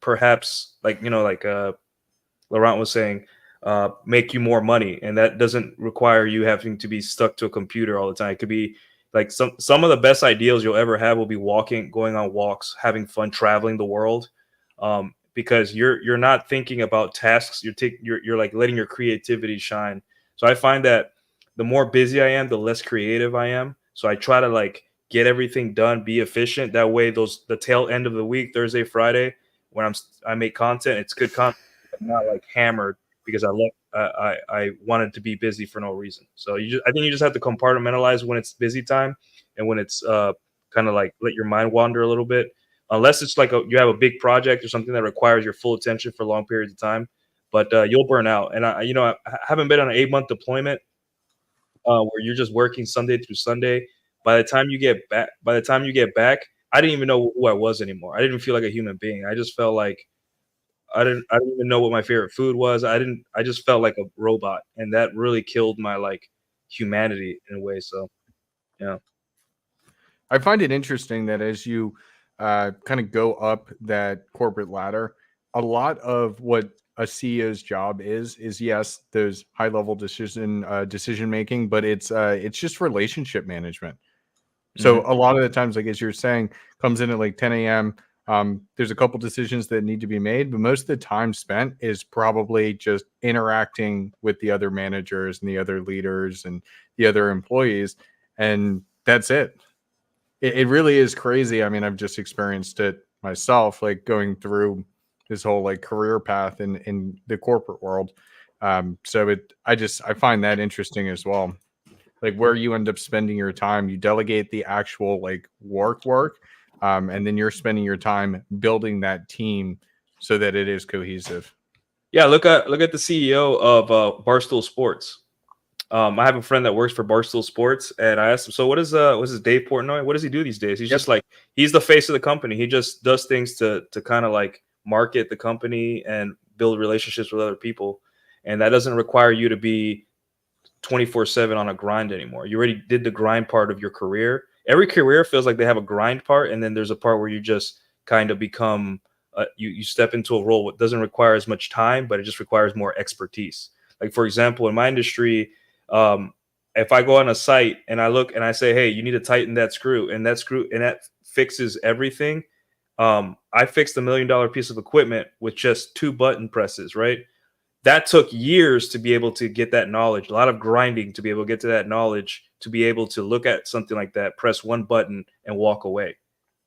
S8: perhaps like Laurent was saying, make you more money, and that doesn't require you having to be stuck to a computer all the time. It could be like some of the best ideals you'll ever have will be going on walks, having fun, traveling the world, because you're not thinking about tasks. You're like letting your creativity shine. So I find that the more busy I am, the less creative I am. So I try to like get everything done, be efficient. That way, the tail end of the week, Thursday, Friday, when I make content, it's good content. I'm not like hammered because I wanted to be busy for no reason. So I think you just have to compartmentalize when it's busy time and when it's kind of like let your mind wander a little bit. Unless it's like you have a big project or something that requires your full attention for long periods of time, but you'll burn out. And I haven't been on an 8-month deployment where you're just working Sunday through Sunday. By the time you get back, I didn't even know who I was anymore. I didn't feel like a human being. I just felt like I didn't even know what my favorite food was. I just felt like a robot, and that really killed my like humanity in a way. So yeah.
S1: I find it interesting that as you kind of go up that corporate ladder, a lot of what a CEO's job is yes, those high level decision making, but it's just relationship management. So a lot of the times, like as you're saying, comes in at like 10 a.m. There's a couple decisions that need to be made, but most of the time spent is probably just interacting with the other managers and the other leaders and the other employees, and that's it. It really is crazy. I mean, I've just experienced it myself, like going through this whole like career path in the corporate world. So I find that interesting as well. Like where you end up spending your time, you delegate the actual like work, and then you're spending your time building that team so that it is cohesive.
S8: Yeah, look at the CEO of Barstool Sports. I have a friend that works for Barstool Sports, and I asked him, "So what's his Dave Portnoy? What does he do these days?" He's just like he's the face of the company. He just does things to kind of like market the company and build relationships with other people, and that doesn't require you to be 24/7 on a grind anymore. You already did the grind part of your career. Every career feels like they have a grind part, and then there's a part where you just kind of become you step into a role that doesn't require as much time, but it just requires more expertise. Like for example, in my industry, if I go on a site and I look and I say, "Hey, you need to tighten that screw," and that fixes everything. I fixed $1 million piece of equipment with just 2 button presses, right? That took years to be able to get that knowledge, a lot of grinding to be able to get to that knowledge, to be able to look at something like that, press one button and walk away.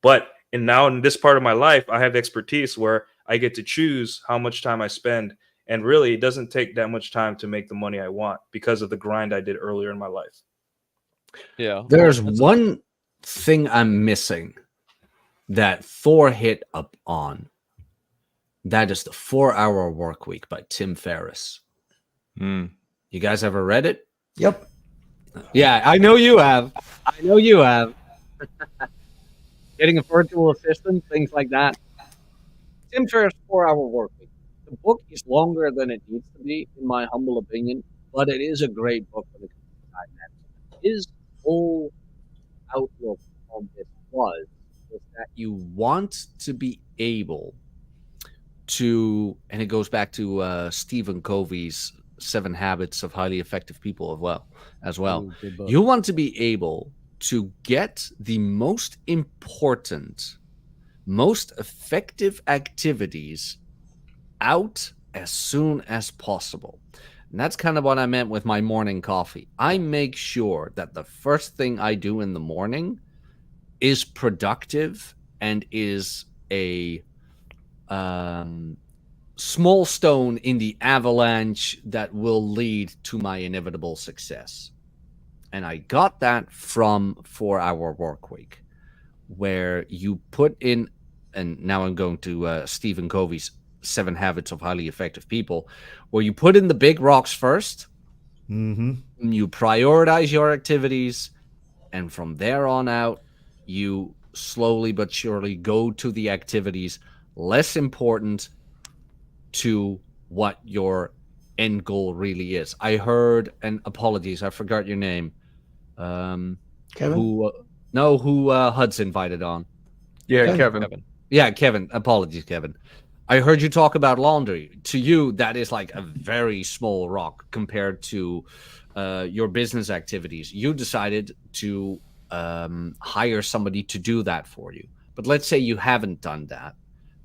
S8: But now in this part of my life, I have expertise where I get to choose how much time I spend. And really, it doesn't take that much time to make the money I want because of the grind I did earlier in my life.
S4: Yeah.
S7: There's one thing I'm missing that Thor hit up on. That is the 4-Hour Work Week by Tim Ferriss. You guys ever read it?
S3: Yep.
S7: Yeah, I know you have. Getting a virtual assistant, things like that. Tim Ferriss' 4-Hour Work Week. The book is longer than it needs to be, in my humble opinion, but it is a great book for the time management. His whole outlook on this was that you want to be able to, and it goes back to Stephen Covey's 7 Habits of Highly Effective People as well.
S4: Ooh, good book.
S7: You want to be able to get the most important, most effective activities out as soon as possible. And that's kind of what I meant with my morning coffee. I make sure that the first thing I do in the morning is productive and is a small stone in the avalanche that will lead to my inevitable success. And I got that from 4-Hour Work Week, where you put in, and now I'm going to Stephen Covey's 7 Habits of Highly Effective People, where you put in the big rocks first, you prioritize your activities, and from there on out, you slowly but surely go to the activities less important to what your end goal really is. I heard, and apologies, I forgot your name.
S3: Kevin?
S7: Who Huds invited on.
S1: Yeah, Kevin.
S7: Yeah, Kevin. Apologies, Kevin. I heard you talk about laundry. To you, that is like a very small rock compared to your business activities. You decided to hire somebody to do that for you. But let's say you haven't done that.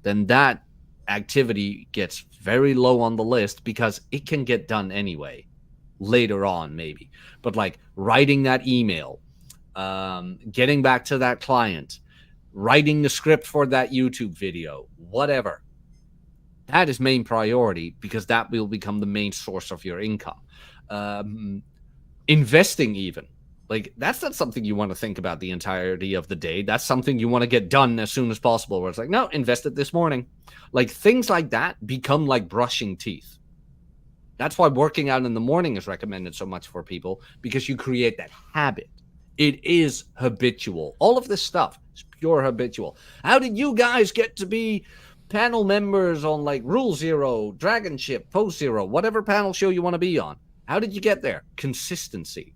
S7: Then that activity gets very low on the list because it can get done anyway later on, maybe. But like writing that email, getting back to that client, writing the script for that YouTube video, whatever, that is main priority because that will become the main source of your income. Investing, even, like, that's not something you want to think about the entirety of the day. That's something you want to get done as soon as possible, where it's like, no, invest it this morning. Like, things like that become like brushing teeth. That's why working out in the morning is recommended so much for people, because you create that habit. It is habitual. All of this stuff is pure habitual. How did you guys get to be panel members on like Rule Zero, DragonShip, Post Zero, whatever panel show you want to be on? How did you get there? Consistency.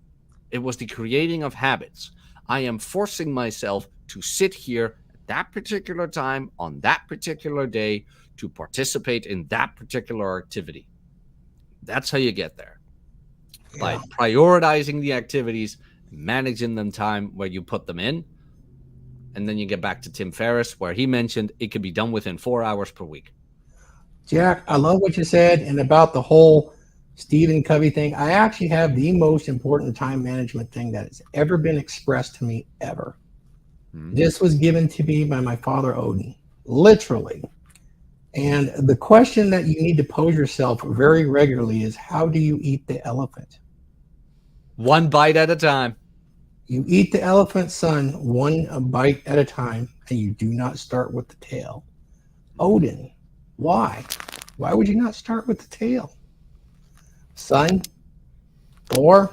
S7: It was the creating of habits. I am forcing myself to sit here at that particular time on that particular day to participate in that particular activity. That's how you get there. Yeah. By prioritizing the activities, managing them time where you put them in. And then you get back to Tim Ferriss, where he mentioned it could be done within 4 hours per week.
S3: Jack, I love what you said. And about the whole Stephen Covey thing, I actually have the most important time management thing that has ever been expressed to me ever. This was given to me by my father, Odin, literally. And the question that you need to pose yourself very regularly is, how do you eat the elephant?
S7: One bite at a time.
S3: You eat the elephant, son, one bite at a time, and you do not start with the tail. Odin, why? Why would you not start with the tail? Son, Thor,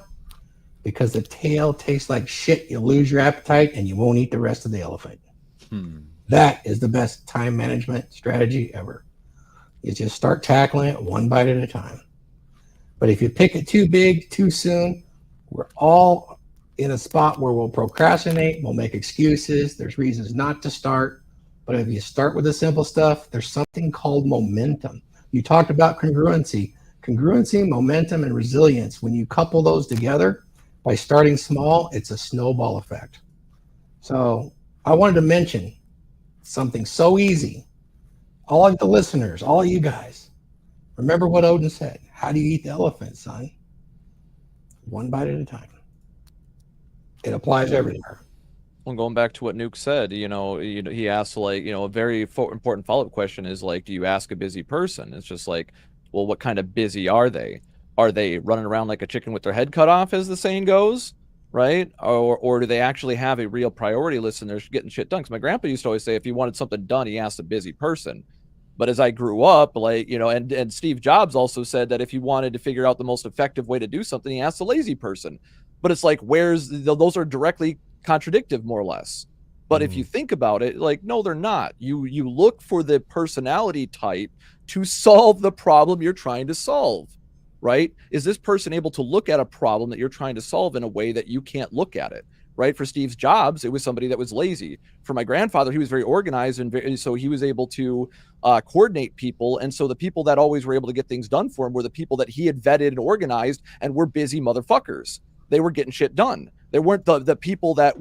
S3: because the tail tastes like shit, you lose your appetite, and you won't eat the rest of the elephant. That is the best time management strategy ever. You just start tackling it one bite at a time. But if you pick it too big, too soon, we're all in a spot where we'll procrastinate, we'll make excuses, there's reasons not to start. But if you start with the simple stuff, there's something called momentum. You talked about congruency. Congruency, momentum, and resilience. When you couple those together by starting small, it's a snowball effect. So I wanted to mention something so easy. All of the listeners, all of you guys, remember what Odin said. How do you eat the elephant, son? One bite at a time. It applies everywhere.
S4: Well, going back to what Nuke said, he asked, like, a very important follow-up question is, like, do you ask a busy person? It's just like, well, what kind of busy are they? Are they running around like a chicken with their head cut off, as the saying goes, right? Or do they actually have a real priority list and they're getting shit done? Because my grandpa used to always say, if he wanted something done, he asked a busy person. But as I grew up, like, and Steve Jobs also said that if he wanted to figure out the most effective way to do something, he asked a lazy person. But it's like, those are directly contradictive, more or less. But if you think about it, like, no, they're not. You look for the personality type to solve the problem you're trying to solve, right? Is this person able to look at a problem that you're trying to solve in a way that you can't look at it? right? For Steve Jobs, it was somebody that was lazy. For my grandfather, he was very organized, and so he was able to coordinate people. And so the people that always were able to get things done for him were the people that he had vetted and organized and were busy motherfuckers. They were getting shit done. They weren't the people that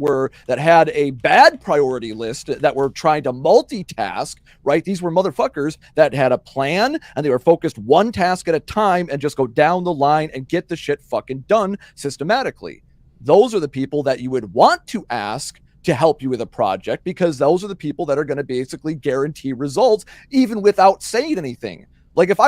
S4: had a bad priority list that were trying to multitask, right? These were motherfuckers that had a plan and they were focused one task at a time and just go down the line and get the shit fucking done systematically. Those are the people that you would want to ask to help you with a project, because those are the people that are going to basically guarantee results even without saying anything. Like if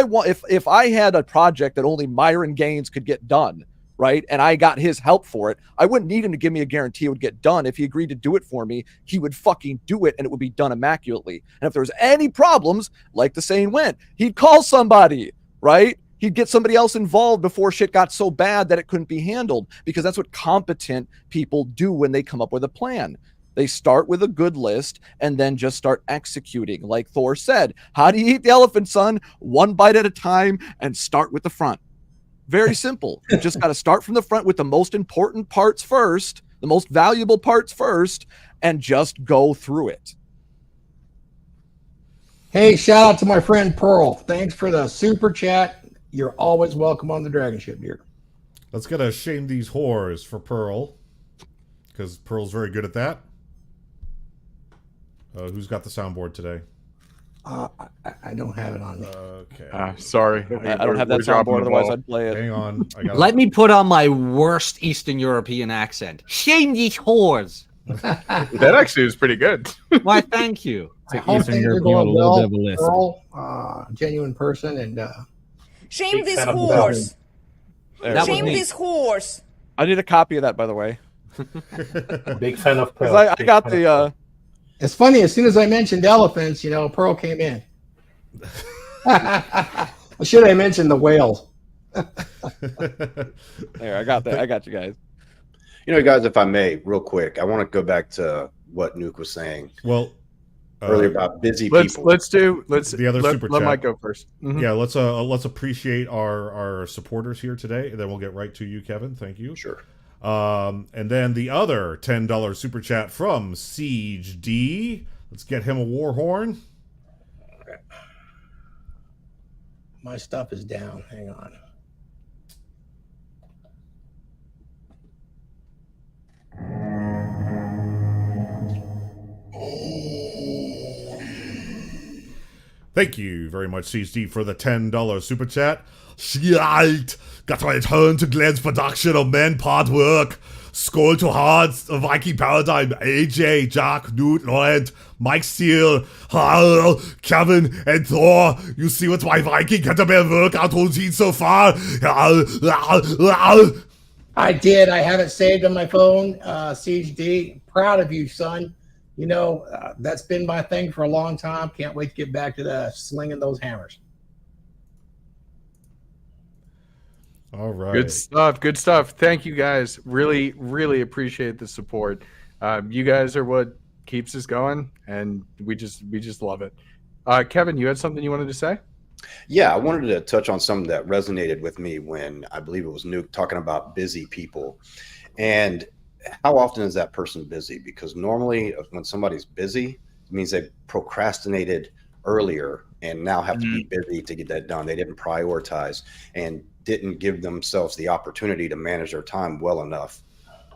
S4: I had a project that only Myron Gaines could get done, right, and I got his help for it, I wouldn't need him to give me a guarantee it would get done. If he agreed to do it for me, he would fucking do it and it would be done immaculately. And if there was any problems, like the saying went, he'd call somebody, right? He'd get somebody else involved before shit got so bad that it couldn't be handled, because that's what competent people do when they come up with a plan. They start with a good list and then just start executing. Like Thor said, how do you eat the elephant, son? One bite at a time and start with the front. Very simple. You just got to start from the front with the most important parts first, the most valuable parts first, and just go through it.
S3: Hey, shout out to my friend Pearl. Thanks for the super chat. You're always welcome on the DragonShip, dear.
S6: Let's get a shame these whores for Pearl, because Pearl's very good at that. Who's got the soundboard today?
S3: I don't have it on me.
S6: Okay.
S1: Sorry.
S4: I don't have that soundboard, otherwise I'd play it.
S6: Hang on.
S7: Let me put on my worst Eastern European accent. Shame these whores.
S1: That actually was pretty good.
S7: Why, thank you.
S3: I hope
S5: Eastern
S3: things are
S5: European
S3: going
S5: with a little
S3: well.
S5: bit of a lisp.
S3: Pearl, genuine person, and
S11: Shame these
S10: fan of
S11: whores.
S4: That
S11: Shame
S4: was
S11: these whores.
S4: I need a copy of that, by the way.
S10: Big fan of Pearl.
S4: I got the
S3: it's funny. As soon as I mentioned elephants, Pearl came in. Should I mention the whales?
S4: there. I got that. I got you guys.
S9: Guys, if I may, real quick, I want to go back to what Nuke was saying.
S6: Well,
S9: earlier about busy
S1: Let's
S9: people.
S6: the other super
S1: let
S6: chat.
S1: Mike go 1st. Mm-hmm.
S6: Yeah, let's appreciate our supporters here today, and then we'll get right to you, Kevin. Thank you.
S9: Sure.
S6: And then the other $10 super chat from Siege D. Let's get him a war horn.
S3: My stuff is down. Hang on.
S6: Thank you very much, Siege D, for the $10 super chat. Shite! Got to return to Glenn's production of Men Pod Work. Skull to Huds, Viking Paradigm, AJ, Jack, Newt, Laurent, Mike Steele, Hal, Kevin, and Thor. You see what my Viking kettlebell workout routine so far?
S3: I did. I have it saved on my phone. Siege D, proud of you, son. That's been my thing for a long time. Can't wait to get back to the slinging those hammers.
S6: All right.
S1: Good stuff. Good stuff. Thank you guys. Really, really appreciate the support. You guys are what keeps us going, and we just love it. Kevin, you had something you wanted to say?
S9: Yeah, I wanted to touch on something that resonated with me when I believe it was Nuke talking about busy people. And how often is that person busy? Because normally when somebody's busy, it means they procrastinated earlier and now have to be busy to get that done. They didn't prioritize and didn't give themselves the opportunity to manage their time well enough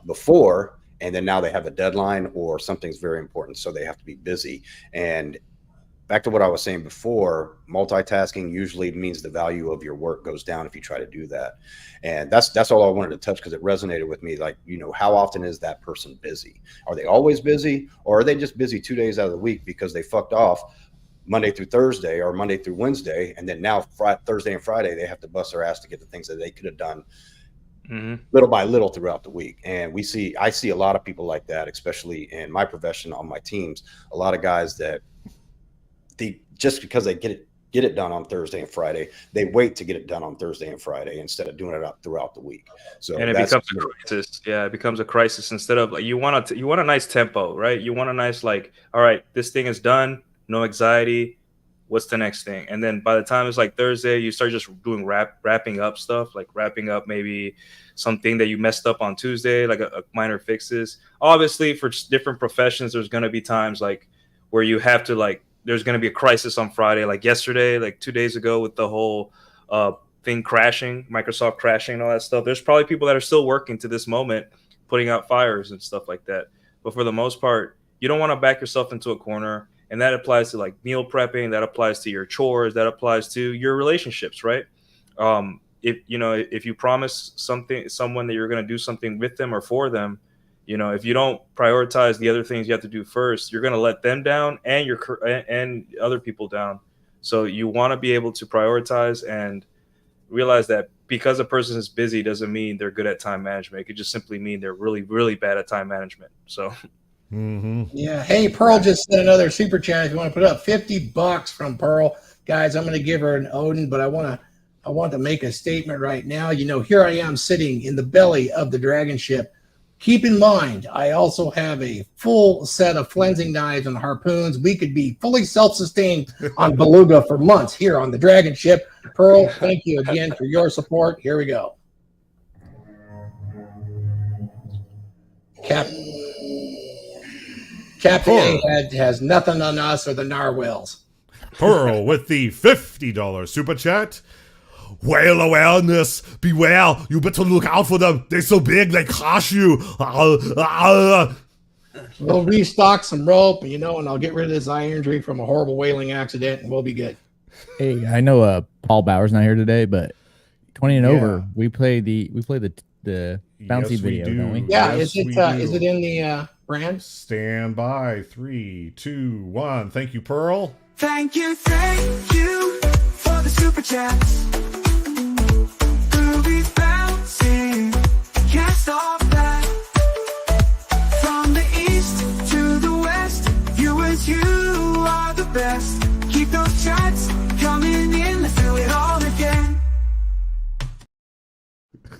S9: before, and then now they have a deadline or something's very important, so they have to be busy. And back to what I was saying before, multitasking usually means the value of your work goes down if you try to do that. And that's all I wanted to touch, because it resonated with me. Like, how often is that person busy? Are they always busy, or are they just busy 2 days out of the week because they fucked off Monday through Thursday or Monday through Wednesday, and then now Thursday and Friday they have to bust their ass to get the things that they could have done little by little throughout the week? And I see a lot of people like that, especially in my profession on my teams. A lot of guys that just because they get it done on Thursday and Friday, they wait to get it done on Thursday and Friday instead of doing it up throughout the week. So
S8: and it becomes a crisis. Yeah, it becomes a crisis instead of like you want a nice tempo, right? You want a nice all right, this thing is done, no anxiety, what's the next thing? And then by the time it's like Thursday, you start just doing wrapping up stuff, like wrapping up maybe something that you messed up on Tuesday, like a minor fixes. Obviously, for different professions, there's going to be times like where you have to like, there's going to be a crisis on Friday, like yesterday, like 2 days ago with the whole thing crashing, Microsoft crashing and all that stuff. There's probably people that are still working to this moment, putting out fires and stuff like that. But for the most part, you don't want to back yourself into a corner. And that applies to like meal prepping, that applies to your chores, that applies to your relationships, right? If you promise someone that you're going to do something with them or for them, if you don't prioritize the other things you have to do first, you're going to let them down and other people down. So you want to be able to prioritize and realize that because a person is busy doesn't mean they're good at time management. It could just simply mean they're really, really bad at time management. So.
S3: Yeah. Hey, Pearl just sent another super chat. If you want to put up $50 from Pearl, guys, I'm going to give her an Odin, but I want to make a statement right now. Here I am sitting in the belly of the DragonShip. Keep in mind, I also have a full set of flensing knives and harpoons. We could be fully self-sustained on Beluga for months here on the DragonShip. Pearl, thank you again for your support. Here we go. Captain A has nothing on us or the narwhals.
S6: Pearl with the $50 super chat. Whale awareness, beware, you better look out for them. They're so big, they crush you.
S3: We'll restock some rope, and I'll get rid of this eye injury from a horrible whaling accident, and we'll be good.
S5: Hey, I know Paul Bauer's not here today, but 20 and over, we play the bouncy video, don't we?
S3: Yeah, is it in the brand?
S6: Stand by. 3, 2, 1. Thank you, Pearl.
S2: Thank you for the super chats. Groovy's bouncing, can't stop that. From the east to the west, you are the best. Keep those chats coming in, let's do it all again.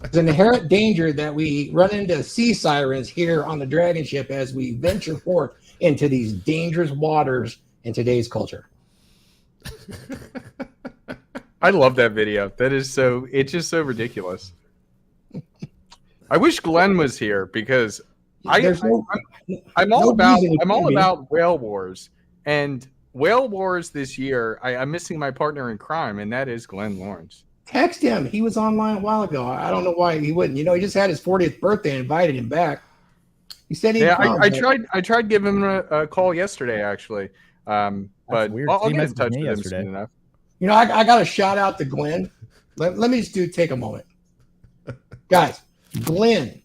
S3: There's an inherent danger that we run into sea sirens here on the DragonShip as we venture forth into these dangerous waters in today's culture.
S1: I love that video. It's just so ridiculous. I wish Glenn was here because I'm all about whale wars, and whale wars this year. I'm missing my partner in crime, and that is Glenn Lawrence.
S3: Text him. He was online a while ago. I don't know why he wouldn't. He just had his 40th birthday and invited him back. He said he'd come.
S1: I tried giving him a call yesterday, actually. But
S5: weird.
S1: I'll get in touch with him soon enough.
S3: I got to shout out to Glenn. Let me just take a moment. Guys, Glenn.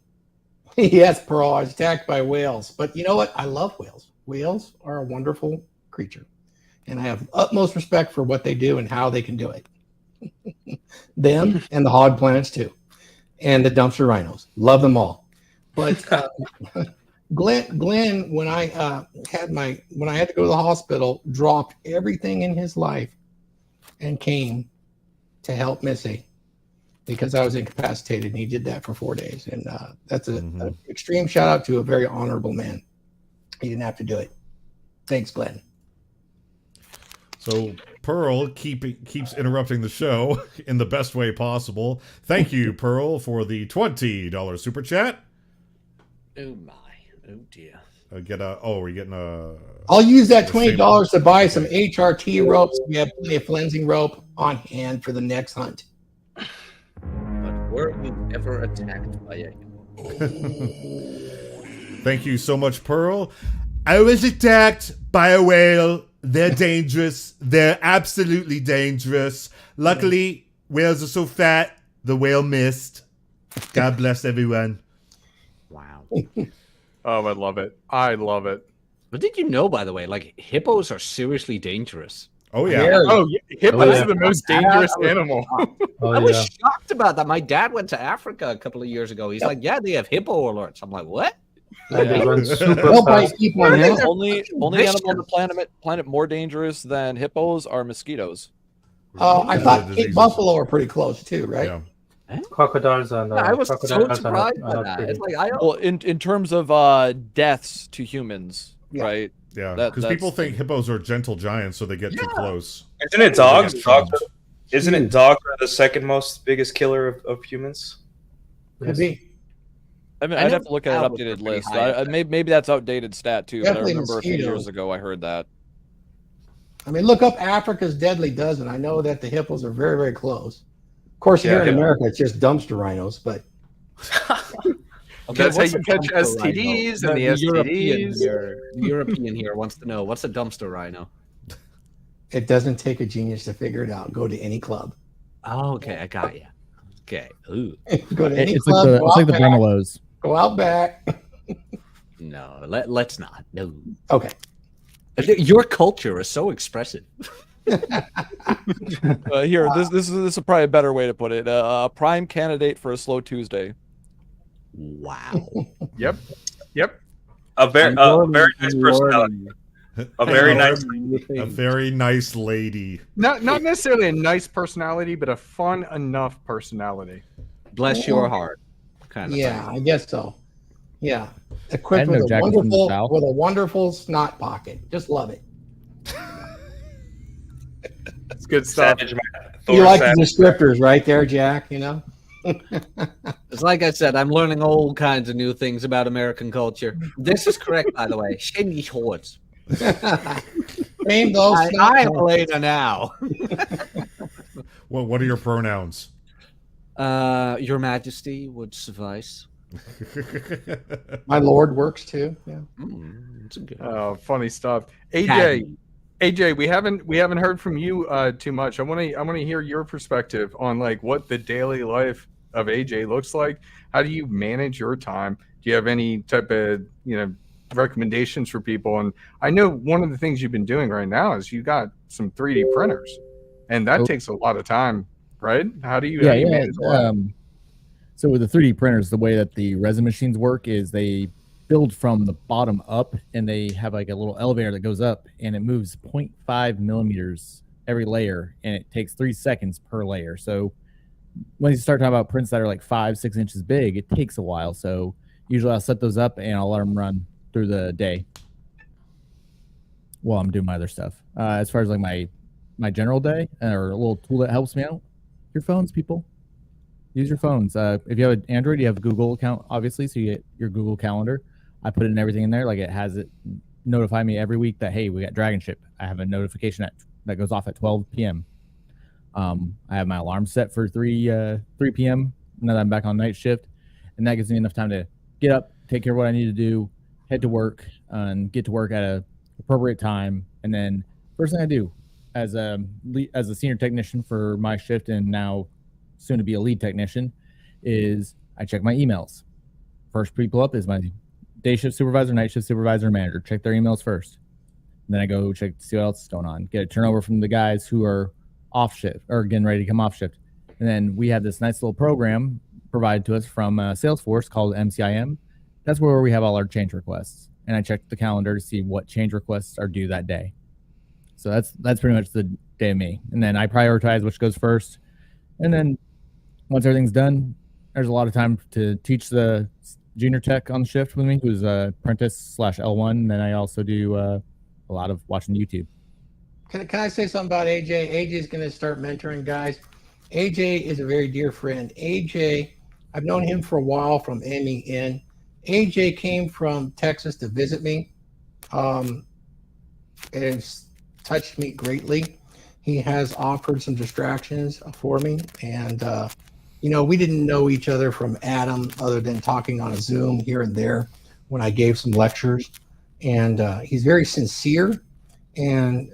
S3: Yes, Pearl, I was attacked by whales. But you know what? I love whales. Whales are a wonderful creature. And I have utmost respect for what they do and how they can do it. Them and the hog planets too, and the dumpster rhinos, love them all. But Glenn, when I had to go to the hospital, dropped everything in his life and came to help Missy because I was incapacitated, and he did that for 4 days. And that's an extreme shout out to a very honorable man. He didn't have to do it. Thanks, Glenn.
S6: So Pearl keeps interrupting the show in the best way possible. Thank you, Pearl, for the $20 super chat.
S7: Oh my, oh dear.
S6: We're getting a.
S3: I'll use that $20 to buy some HRT ropes. We have plenty of flensing rope on hand for the next hunt.
S7: But were you ever attacked by a?
S6: Thank you so much, Pearl. I was attacked by a whale. They're dangerous. They're absolutely dangerous. Luckily, whales are so fat, the whale missed. God bless everyone.
S7: Wow.
S1: Oh, I love it. I love it.
S7: But did you know, by the way, like hippos are seriously dangerous?
S6: Oh, yeah.
S1: Hippos are the most dangerous animal.
S7: I was shocked about that. My dad went to Africa a couple of years ago. He's like, yeah, they have hippo alerts. I'm like, what?
S10: They run super fast.
S4: Only animal on the planet more dangerous than hippos are mosquitoes.
S3: I thought buffalo are pretty close too, right?
S10: Yeah. Crocodiles and
S7: I was so surprised by that. It's like
S4: well, in terms of deaths to humans
S3: Yeah.
S4: right?
S6: Yeah,
S4: That-
S6: because people
S4: that's-
S6: think hippos are gentle giants, so they get too close.
S8: Isn't it dogs?
S6: They get
S8: Dogs
S6: trapped.
S8: isn't it dogs are the second most biggest killer of humans?
S3: Could be.
S4: I mean,
S7: I
S4: I'd
S7: know
S4: have to look at an
S7: owls are
S4: updated
S7: pretty
S4: list.
S7: high up there.
S4: Maybe that's outdated stat too, but I
S3: Definitely
S4: remember a few years
S3: mosquitoes.
S4: ago I heard that.
S3: I mean, look up Africa's deadly dozen. I know that the hippos are very, very close. Of course, here
S8: Yeah,
S3: in
S8: yeah.
S3: America, it's just dumpster rhinos, but
S7: Okay,
S1: That's how
S7: what's
S1: you
S7: a
S1: catch
S7: dumpster rhino?
S1: STDs and the
S7: European
S1: STDs.
S7: here, the European here wants to know what's a dumpster rhino.
S3: it doesn't take a genius to figure it out. Go to any club.
S7: Oh, okay, I got you. Okay. Ooh.
S3: Go to any
S5: It's
S3: club.
S5: like the
S3: go,
S5: it's
S3: out
S5: like the
S3: back,
S5: Bremelos.
S3: go out back.
S7: No, let's not. No.
S3: Okay.
S7: Your culture is so expressive.
S4: Here, this is probably a better way to put it. A prime candidate for a slow Tuesday.
S7: Wow.
S1: Yep. Yep.
S8: A very nice personality. A very nice.
S6: A very nice lady.
S1: Not necessarily a nice personality, but a fun enough personality.
S7: Bless your heart. Kind of
S3: Yeah,
S7: thing.
S3: I guess so. Yeah. Equipped
S5: I know
S3: with a
S5: Jack from the
S3: wonderful
S5: South.
S3: snot pocket. Just love it.
S1: It's good stuff.
S8: Savage man.
S3: You
S8: Thor
S3: like the
S8: savage.
S3: descriptors right there, Jack, you know?
S7: It's like I said, I'm learning all kinds of new things about American culture. This is correct, by the way. Shame these hordes.
S3: Name those
S7: I
S3: snot
S7: am
S3: pockets.
S7: later now.
S6: Well, what are your pronouns?
S7: Your Majesty would suffice.
S3: My lord works too. Yeah.
S7: It's a good.
S1: Oh, funny stuff.
S7: Caddy.
S1: AJ, we haven't heard from you too much. I want to hear your perspective on like what the daily life of AJ looks like. How do you manage your time? Do you have any type of recommendations for people? And I know one of the things you've been doing right now is you got some 3D printers, and that takes a lot of time, right? How do you manage that?
S5: So with the 3D printers, the way that the resin machines work is they build from the bottom up, and they have like a little elevator that goes up, and it moves 0.5 millimeters every layer, and it takes 3 seconds per layer. So when you start talking about prints that are like 5-6 inches big, it takes a while. So usually I'll set those up and I'll let them run through the day while I'm doing my other stuff. As far as like my general day or a little tool that helps me out, your phones, people. Use your phones. If you have an Android, you have a Google account, obviously, so you get your Google Calendar. I put in everything in there. Like it has it notify me every week that, hey, we got DragonShip. I have a notification that goes off at 12 p.m. I have my alarm set for 3 p.m. now that I'm back on night shift. And that gives me enough time to get up, take care of what I need to do, head to work, and get to work at a appropriate time. And then first thing I do as a senior technician for my shift, and now soon to be a lead technician, is I check my emails. First people up is my day shift supervisor, night shift supervisor, and manager. Check their emails first. And then I go check to see what else is going on. Get a turnover from the guys who are off shift or getting ready to come off shift. And then we have this nice little program provided to us from Salesforce called MCIM. That's where we have all our change requests. And I check the calendar to see what change requests are due that day. So that's pretty much the day of me. And then I prioritize which goes first. And then once everything's done, there's a lot of time to teach the junior tech on the shift with me, who's apprentice /L1. And then I also do a lot of watching YouTube.
S3: Can I say something about AJ? AJ is going to start mentoring guys. AJ is a very dear friend. AJ, I've known him for a while from MEN. AJ came from Texas to visit me. It has touched me greatly. He has offered some distractions for me. And, we didn't know each other from Adam other than talking on a Zoom here and there when I gave some lectures. And he's very sincere. And,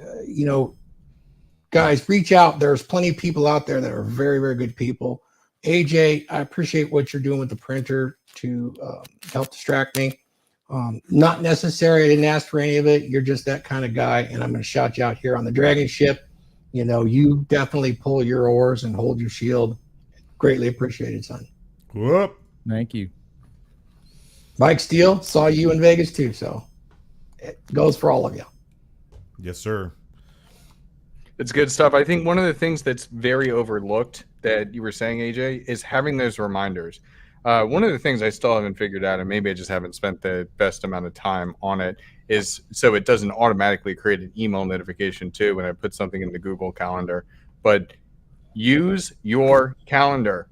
S3: guys, reach out. There's plenty of people out there that are very, very good people. AJ, I appreciate what you're doing with the printer to help distract me. Not necessary. I didn't ask for any of it. You're just that kind of guy. And I'm going to shout you out here on the DragonShip. You definitely pull your oars and hold your shield. Greatly appreciated, son.
S6: Whoop.
S5: Thank you.
S3: Mike Steele, saw you in Vegas too. So it goes for all of you.
S6: Yes, sir.
S1: It's good stuff. I think one of the things that's very overlooked that you were saying, AJ, is having those reminders. One of the things I still haven't figured out, and maybe I just haven't spent the best amount of time on it, is so it doesn't automatically create an email notification too when I put something in the Google Calendar. But use your calendar.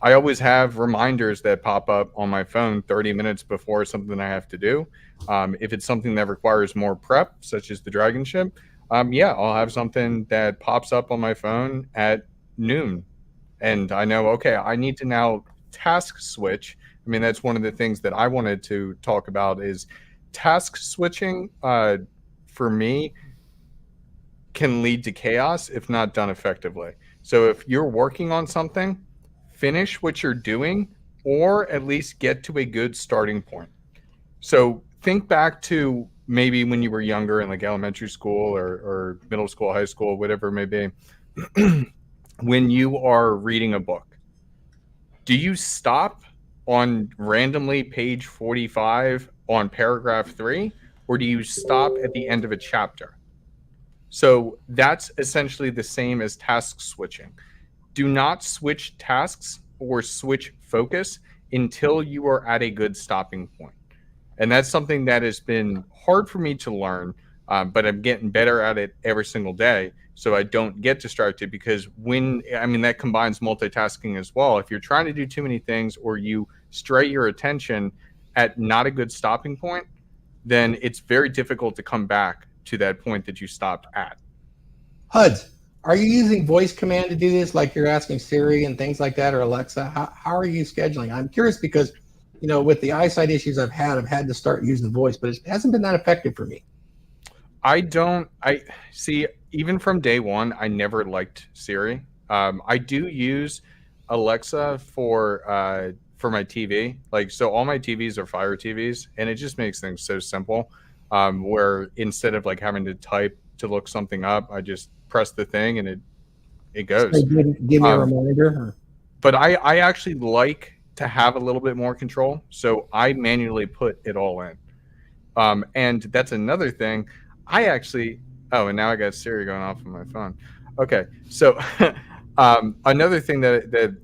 S1: I always have reminders that pop up on my phone 30 minutes before something I have to do. If it's something that requires more prep, such as the DragonShip, I'll have something that pops up on my phone at noon. And I know, okay, I need to now task switch. I mean, that's one of the things that I wanted to talk about is task switching for me can lead to chaos if not done effectively. So if you're working on something, finish what you're doing, or at least get to a good starting point. So think back to maybe when you were younger in like elementary school or middle school, high school, whatever it may be. When you are reading a book, do you stop on randomly page 45 on paragraph 3, or do you stop at the end of a chapter? So that's essentially the same as task switching. Do not switch tasks or switch focus until you are at a good stopping point. And that's something that has been hard for me to learn, but I'm getting better at it every single day so I don't get distracted, because that combines multitasking as well. If you're trying to do too many things or you stray your attention at not a good stopping point, then it's very difficult to come back to that point that you stopped at.
S3: Huds, are you using voice command to do this, like you're asking Siri and things like that, or Alexa? How are you scheduling? I'm curious because, with the eyesight issues I've had to start using the voice, but it hasn't been that effective for me.
S1: I see, even from day one, I never liked Siri. I do use Alexa for my TV. So all my TVs are Fire TVs, and it just makes things so simple. Where instead of having to type to look something up, I just press the thing and it goes.
S3: So give me a reminder.
S1: But I actually like to have a little bit more control, so I manually put it all in. And that's another thing. And now I got Siri going off on my phone. Okay, so another thing that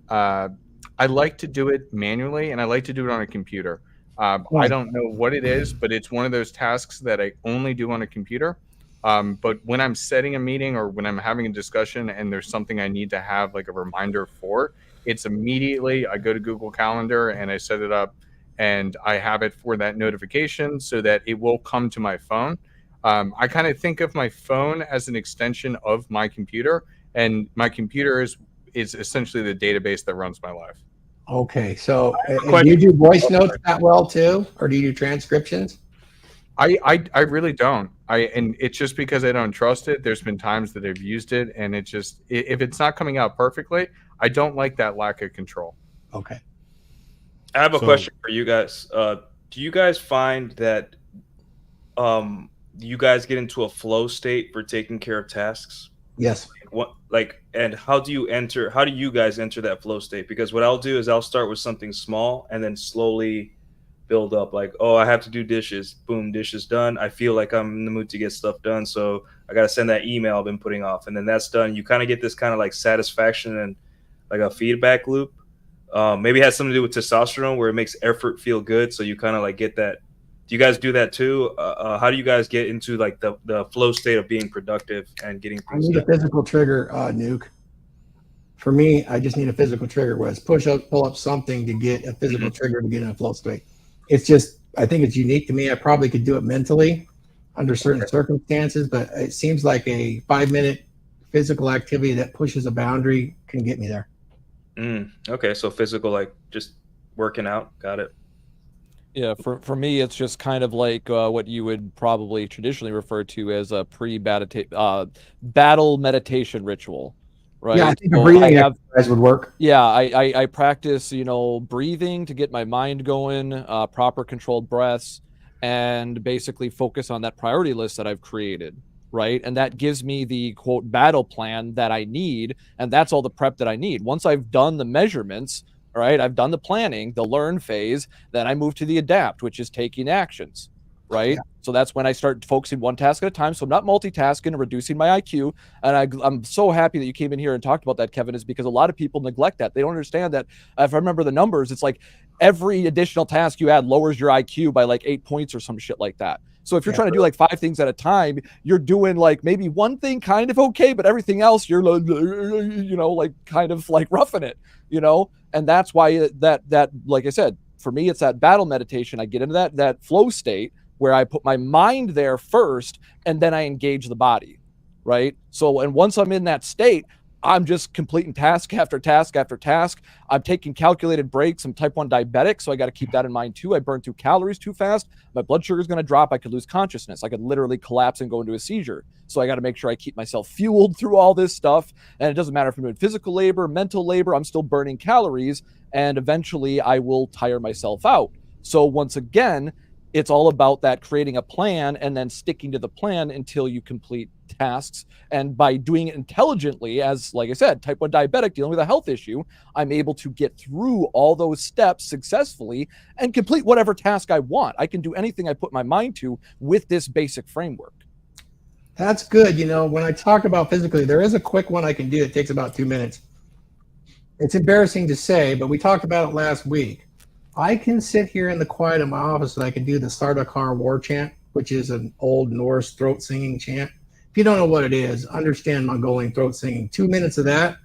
S1: I like to do it manually, and I like to do it on a computer. I don't know what it is, but it's one of those tasks that I only do on a computer. But when I'm setting a meeting or when I'm having a discussion and there's something I need to have a reminder for, it's immediately I go to Google Calendar and I set it up and I have it for that notification so that it will come to my phone. I kind of think of my phone as an extension of my computer, and my computer is essentially the database that runs my life.
S3: Okay, so do you do voice notes that well too, or do you do transcriptions?
S1: I really don't. And it's just because I don't trust it. There's been times that I've used it, and it just if it's not coming out perfectly, I don't like that lack of control.
S3: Okay.
S8: I have a question for you guys. Do you guys find that you guys get into a flow state for taking care of tasks?
S3: Yes.
S8: And how do you guys enter that flow state? Because what I'll do is I'll start with something small and then slowly build up, I have to do dishes. Boom, dishes done. I feel like I'm in the mood to get stuff done, so I got to send that email I've been putting off, and then that's done. You kind of get this kind of satisfaction and a feedback loop. Maybe it has something to do with testosterone, where it makes effort feel good, so you kind of get that. Do you guys do that too? How do you guys get into the flow state of being productive and getting things done?
S3: I need a physical trigger, Nuke. For me, I just need a physical trigger, where it's pull up something to get a physical trigger to get in a flow state. It's just, I think it's unique to me. I probably could do it mentally under certain circumstances, but it seems like a 5-minute physical activity that pushes a boundary can get me there.
S8: Okay, so physical, just working out. Got it.
S4: Yeah, for me, it's just kind of what you would probably traditionally refer to as a battle meditation ritual, right?
S3: Yeah, I think a breathing exercise would work.
S4: Yeah, I practice, breathing to get my mind going, proper controlled breaths, and basically focus on that priority list that I've created, right? And that gives me the, quote, battle plan that I need, and that's all the prep that I need. Once I've done the measurements, all right, I've done the planning, the learn phase, then I move to the adapt, which is taking actions, right? Yeah. So that's when I start focusing one task at a time. So I'm not multitasking and reducing my IQ. And I'm so happy that you came in here and talked about that, Kevin, is because a lot of people neglect that. They don't understand that. If I remember the numbers, it's every additional task you add lowers your IQ by 8 points or some shit like that. So if you're trying to do like 5 things at a time, you're doing like maybe one thing kind of okay, but everything else you're like, like kind of like roughing it, and that's why that like I said, for me, it's that battle meditation. I get into that flow state where I put my mind there first and then I engage the body, right? So, and once I'm in that state, I'm just completing task after task after task. I'm taking calculated breaks. I'm type 1 diabetic, so I got to keep that in mind too. I burn through calories too fast. My blood sugar is going to drop. I could lose consciousness. I could literally collapse and go into a seizure. So I got to make sure I keep myself fueled through all this stuff. And it doesn't matter if I'm doing physical labor, mental labor, I'm still burning calories. And eventually I will tire myself out. So once again, it's all about that creating a plan and then sticking to the plan until you complete tasks. And by doing it intelligently, as like I said, type 1 diabetic dealing with a health issue, I'm able to get through all those steps successfully and complete whatever task I want. I can do anything I put my mind to with this basic framework.
S3: That's good. When I talk about physically, there is a quick one I can do. It takes about 2 minutes. It's embarrassing to say, but we talked about it last week. I can sit here in the quiet of my office and I can do the Sardaukar war chant, which is an old Norse throat singing chant. If you don't know what it is, understand Mongolian throat singing. 2 minutes of that.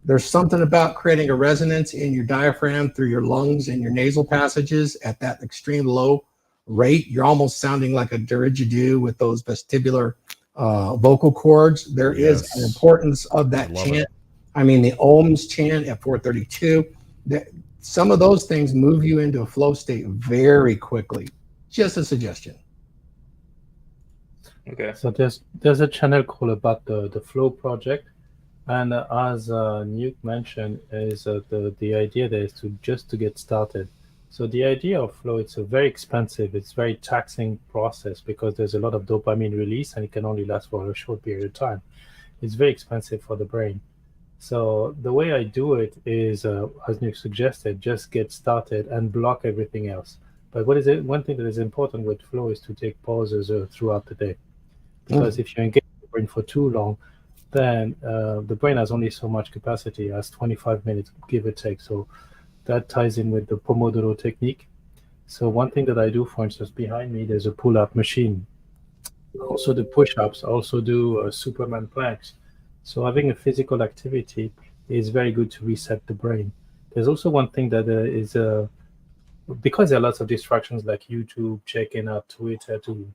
S3: There's something about creating a resonance in your diaphragm through your lungs and your nasal passages at that extreme low rate. You're almost sounding like a didgeridoo with those vestibular vocal cords. There is an importance of that chant. I mean, the Ohms chant at 432. Some of those things move you into a flow state very quickly. Just a suggestion.
S8: Okay.
S10: So there's a channel called about the Flow project, and as Nuke mentioned, is the idea there is to get started. So the idea of Flow, it's a very expensive, it's very taxing process because there's a lot of dopamine release and it can only last for a short period of time. It's very expensive for the brain. So the way I do it is, as Nuke suggested, just get started and block everything else. But one thing that is important with Flow is to take pauses throughout the day. Because if you engage the brain for too long, then the brain has only so much capacity, as 25 minutes, give or take. So that ties in with the Pomodoro technique. So one thing that I do, for instance, behind me, there's a pull-up machine. Also the push-ups, also do Superman planks. So having a physical activity is very good to reset the brain. There's also one thing that is, because there are lots of distractions like YouTube, checking out Twitter to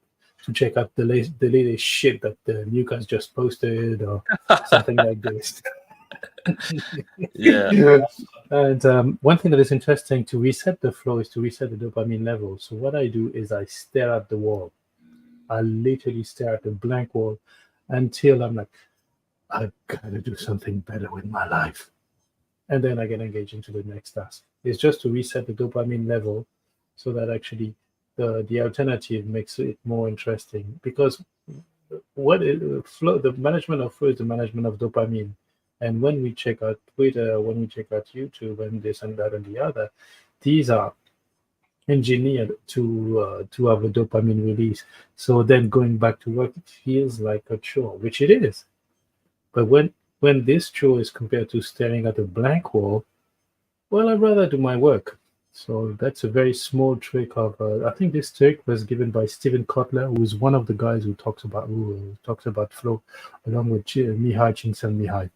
S10: check out the latest shit that the Nuke has just posted or something like this.
S8: Yeah.
S10: And one thing that is interesting to reset the flow is to reset the dopamine level. So what I do is I stare at the wall. I literally stare at the blank wall until I'm like, I've got to do something better with my life. And then I get engaged into the next task. It's just to reset the dopamine level so that actually the alternative makes it more interesting. Because the management of flow is the management of dopamine. And when we check out Twitter, when we check out YouTube and this and that and the other, these are engineered to have a dopamine release. So then going back to work, it feels like a chore, which it is. But when this chore is compared to staring at a blank wall, well, I'd rather do my work. So that's a very small trick of. I think this trick was given by Steven Kotler, who is one of the guys who talks about flow, along with Mihai Csikszentmihalyi.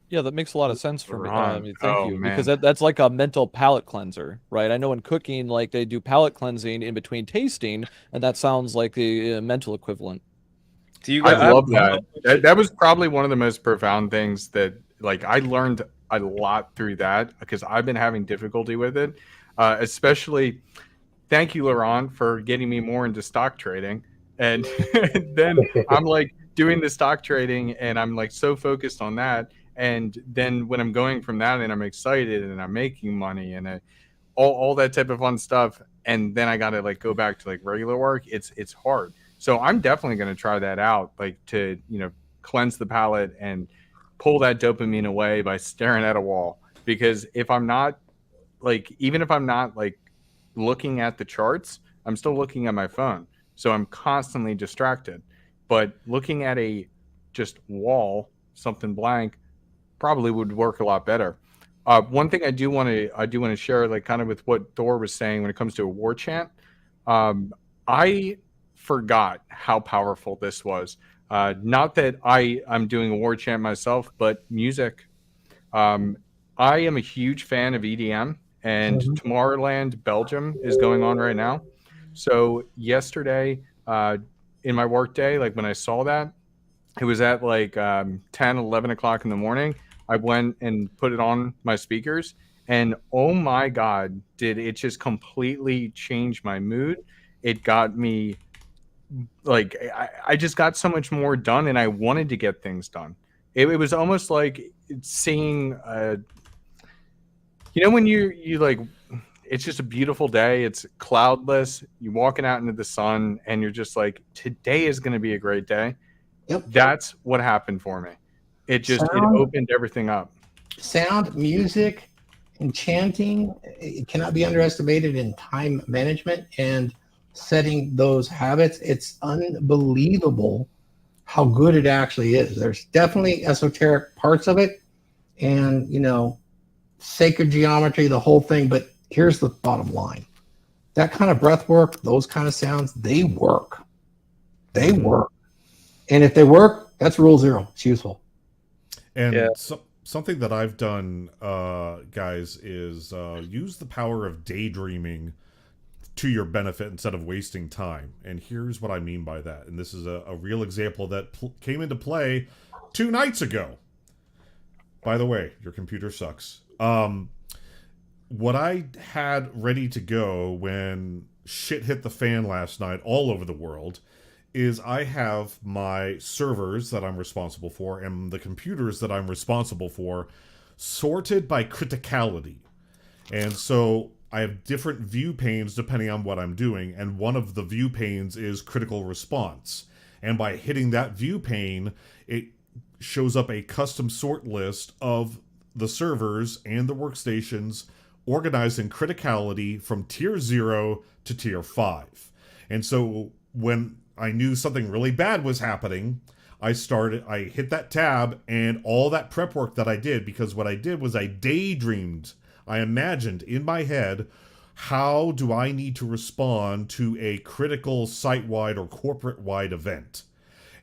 S4: Yeah, that makes a lot of sense for me.
S1: Laurent.
S4: Thank you,
S1: Man.
S4: because that's like a mental palate cleanser, right? I know in cooking, like they do palate cleansing in between tasting, and that sounds like the mental equivalent.
S8: Do you guys,
S1: I love that. That was probably one of the most profound things that, like, I learned a lot through that because I've been having difficulty with it. Especially, thank you, Laurent, for getting me more into stock trading. And then I'm like doing the stock trading, and I'm like so focused on that. And then when I'm going from that, and I'm excited, and I'm making money, and all that type of fun stuff, and then I got to like go back to like regular work. It's hard. So I'm definitely going to try that out, like to, cleanse the palate and pull that dopamine away by staring at a wall. Because if I'm not even if I'm not like looking at the charts, I'm still looking at my phone. So I'm constantly distracted. But looking at a just wall, something blank, probably would work a lot better. One thing I do want to share, like kind of with what Thor was saying when it comes to a war chant. I forgot how powerful this was. Not that I'm doing a war chant myself, but music. I am a huge fan of EDM, and Tomorrowland Belgium is going on right now. So yesterday, in my work day, like when I saw that, it was at like 10, 11 o'clock in the morning. I went and put it on my speakers, and oh my God, did it just completely change my mood. It got me like, I just got so much more done, and I wanted to get things done. It was almost like seeing, when you like, it's just a beautiful day. It's cloudless. You're walking out into the sun, and you're just like, today is going to be a great day.
S3: Yep.
S1: That's what happened for me. It opened everything up.
S3: Sound, music, and chanting, it cannot be underestimated in time management and setting those habits. It's unbelievable how good it actually is. There's definitely esoteric parts of it and, sacred geometry, the whole thing. But here's the bottom line. That kind of breath work, those kind of sounds, they work. They work. And if they work, that's rule zero. It's useful.
S6: And something that I've done, guys, is use the power of daydreaming to your benefit instead of wasting time. And here's what I mean by that. And this is a real example that came into play 2 nights ago. By the way, your computer sucks. What I had ready to go when shit hit the fan last night all over the world is I have my servers that I'm responsible for and the computers that I'm responsible for sorted by criticality. And so I have different view panes depending on what I'm doing, and one of the view panes is critical response. And by hitting that view pane, it shows up a custom sort list of the servers and the workstations organized in criticality from tier 0 to tier 5. And so when I knew something really bad was happening, I hit that tab, and all that prep work that I did, because what I did was I daydreamed, I imagined in my head, how do I need to respond to a critical site-wide or corporate-wide event?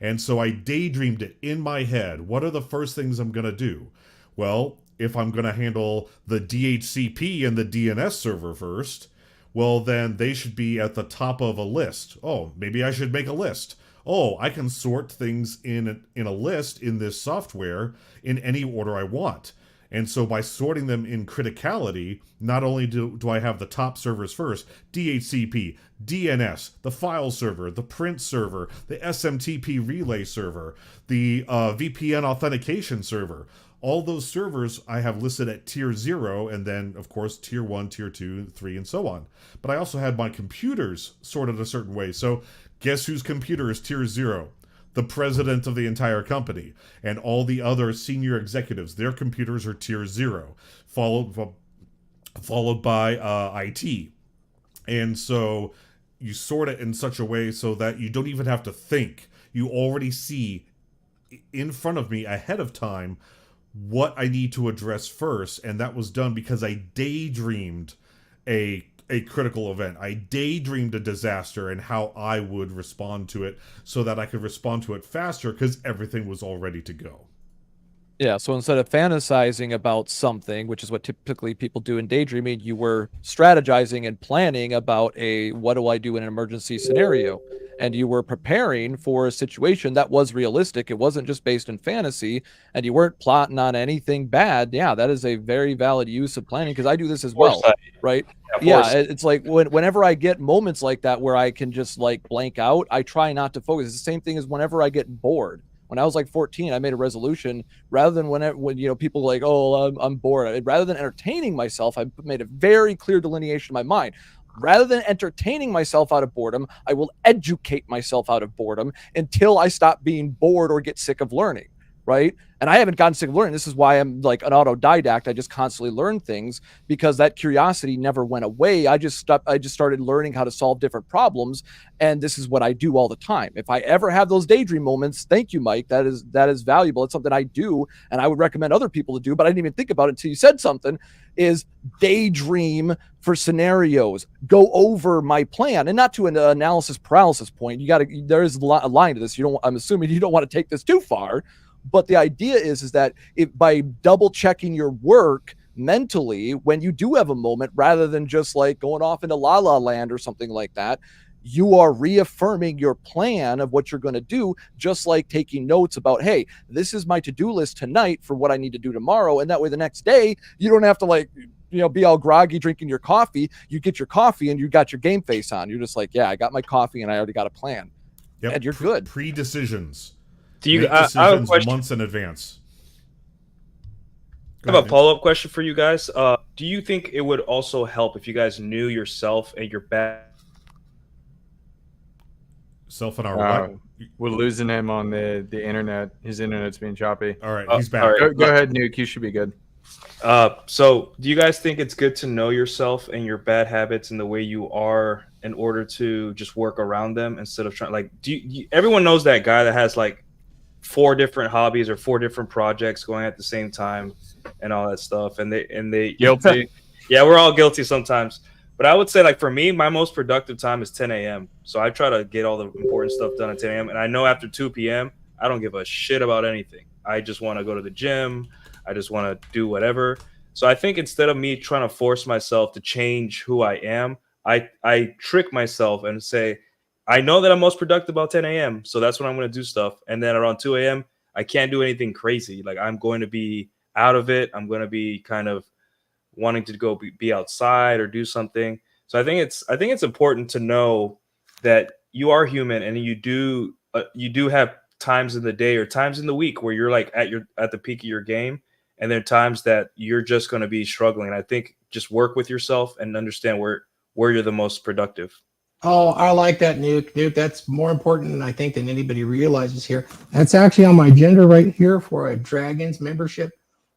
S6: And so I daydreamed it in my head. What are the first things I'm going to do? Well, if I'm going to handle the DHCP and the DNS server first, well, then they should be at the top of a list. Oh, maybe I should make a list. Oh, I can sort things in a list in this software in any order I want. And so by sorting them in criticality, not only do I have the top servers first, DHCP, DNS, the file server, the print server, the SMTP relay server, the VPN authentication server, all those servers I have listed at tier 0, and then, of course, tier 1, tier 2, 3, and so on. But I also had my computers sorted a certain way. So guess whose computer is tier 0? The president of the entire company. And all the other senior executives, their computers are tier 0, followed by IT. And so you sort it in such a way so that you don't even have to think. You already see in front of me ahead of time what I need to address first, and that was done because I daydreamed a critical event. I daydreamed a disaster and how I would respond to it so that I could respond to it faster because everything was all ready to go.
S4: Yeah, so instead of fantasizing about something, which is what typically people do in daydreaming, you were strategizing and planning about what do I do in an emergency scenario? And you were preparing for a situation that was realistic. It wasn't just based in fantasy, and you weren't plotting on anything bad. Yeah, that is a very valid use of planning, because I do this as well, right? Yeah, it's like whenever I get moments like that where I can just like blank out, I try not to focus. It's the same thing as whenever I get bored. When I was like 14, I made a resolution rather than when people like, oh, I'm bored. Rather than entertaining myself, I made a very clear delineation in my mind. Rather than entertaining myself out of boredom, I will educate myself out of boredom until I stop being bored or get sick of learning. right? And I haven't gotten sick of learning. This is why I'm like an autodidact. I just constantly learn things because that curiosity never went away. I just started learning how to solve different problems, and this is what I do all the time. If I ever have those daydream moments, thank you, Mike. That is valuable. It's something I do, and I would recommend other people to do, but I didn't even think about it until you said something. Is daydream for scenarios, go over my plan, and not to an analysis paralysis point. There is a line to this. I'm assuming you don't want to take this too far. But the idea is that if by double checking your work mentally, when you do have a moment, rather than just like going off into la la land or something like that, you are reaffirming your plan of what you're going to do, just like taking notes about, hey, this is my to-do list tonight for what I need to do tomorrow. And that way the next day, you don't have to like, be all groggy drinking your coffee. You get your coffee and you got your game face on. You're just like, yeah, I got my coffee and I already got a plan.
S6: Yep.
S4: And you're good.
S6: Pre-decisions.
S8: Do you?
S6: Make
S8: I have a
S6: decisions
S8: question.
S6: months in advance.
S8: I have a follow-up question for you guys. Do you think it would also help if you guys knew yourself and your bad
S6: self and our what?
S1: We're losing him on the internet. His internet's being choppy.
S6: All right, he's back.
S1: All right. Go ahead, Nuke. You should be good.
S8: So do you guys think it's good to know yourself and your bad habits and the way you are in order to just work around them instead of trying, like, everyone knows that guy that has like 4 different hobbies or 4 different projects going at the same time and all that stuff, and they
S1: guilty.
S8: Yeah, we're all guilty sometimes. But I would say, like, for me, my most productive time is 10 a.m. So I try to get all the important stuff done at 10 a.m. And I know after 2 p.m., I don't give a shit about anything. I just want to go to the gym. I just want to do whatever. So I think instead of me trying to force myself to change who I am, I trick myself and say, I know that I'm most productive about 10 a.m. So that's when I'm going to do stuff. And then around 2 a.m., I can't do anything crazy. Like, I'm going to be out of it. I'm going to be kind of wanting to go be outside or do something. So I think it's important to know that you are human and you do have times in the day or times in the week where you're like at the peak of your game, and there are times that you're just going to be struggling. And I think just work with yourself and understand where you're the most productive.
S3: Oh, I like that, Nuke. Nuke, that's more important than I think than anybody realizes here. That's actually on my agenda right here for a Dragons membership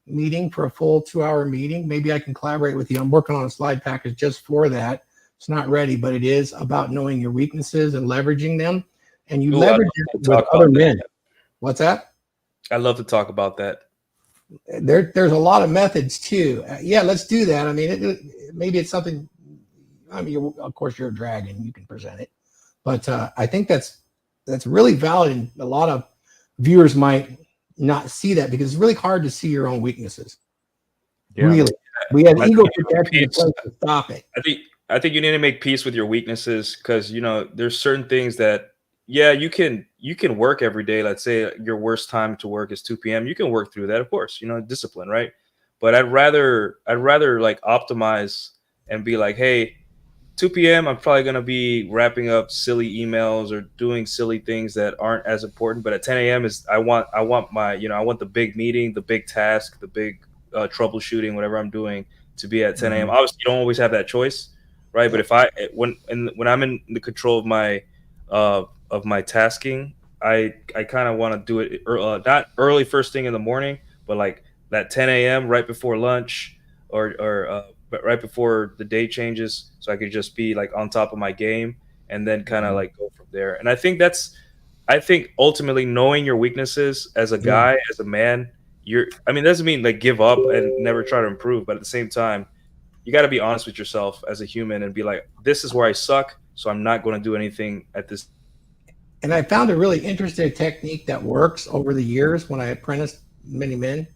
S3: meeting, for a full 2-hour meeting. Maybe I can collaborate with you. I'm working on a slide package just for that. It's not ready, but it is about knowing your weaknesses and leveraging them. And you leverage it with other men. What's that?
S8: I love to talk about that.
S3: There's a lot of methods too. Yeah, let's do that. I mean, maybe it's something. I mean, of course, you're a dragon. You can present it, but I think that's really valid. And a lot of viewers might not see that because it's really hard to see your own weaknesses. Yeah. Really, we have ego protection to stop it.
S8: I think you need to make peace with your weaknesses, because there's certain things that you can work every day. Let's say your worst time to work is 2 p.m. You can work through that, of course. Discipline, right? But I'd rather like optimize and be like, hey, 2 p.m. I'm probably gonna be wrapping up silly emails or doing silly things that aren't as important. But at 10 a.m. I want my I want the big meeting, the big task, the big troubleshooting, whatever I'm doing, to be at 10 a.m. Obviously, you don't always have that choice, right? But when I'm in the control of my tasking, I kind of want to do it not early first thing in the morning, but like that 10 a.m. right before lunch or right before the day changes, so I could just be like on top of my game and then kind of like go from there. And I think ultimately knowing your weaknesses as a guy, as a man, it doesn't mean like give up and never try to improve, but at the same time, you got to be honest with yourself as a human and be like, this is where I suck, so I'm not going to do anything at this.
S3: And I found a really interesting technique that works over the years when I apprenticed many men,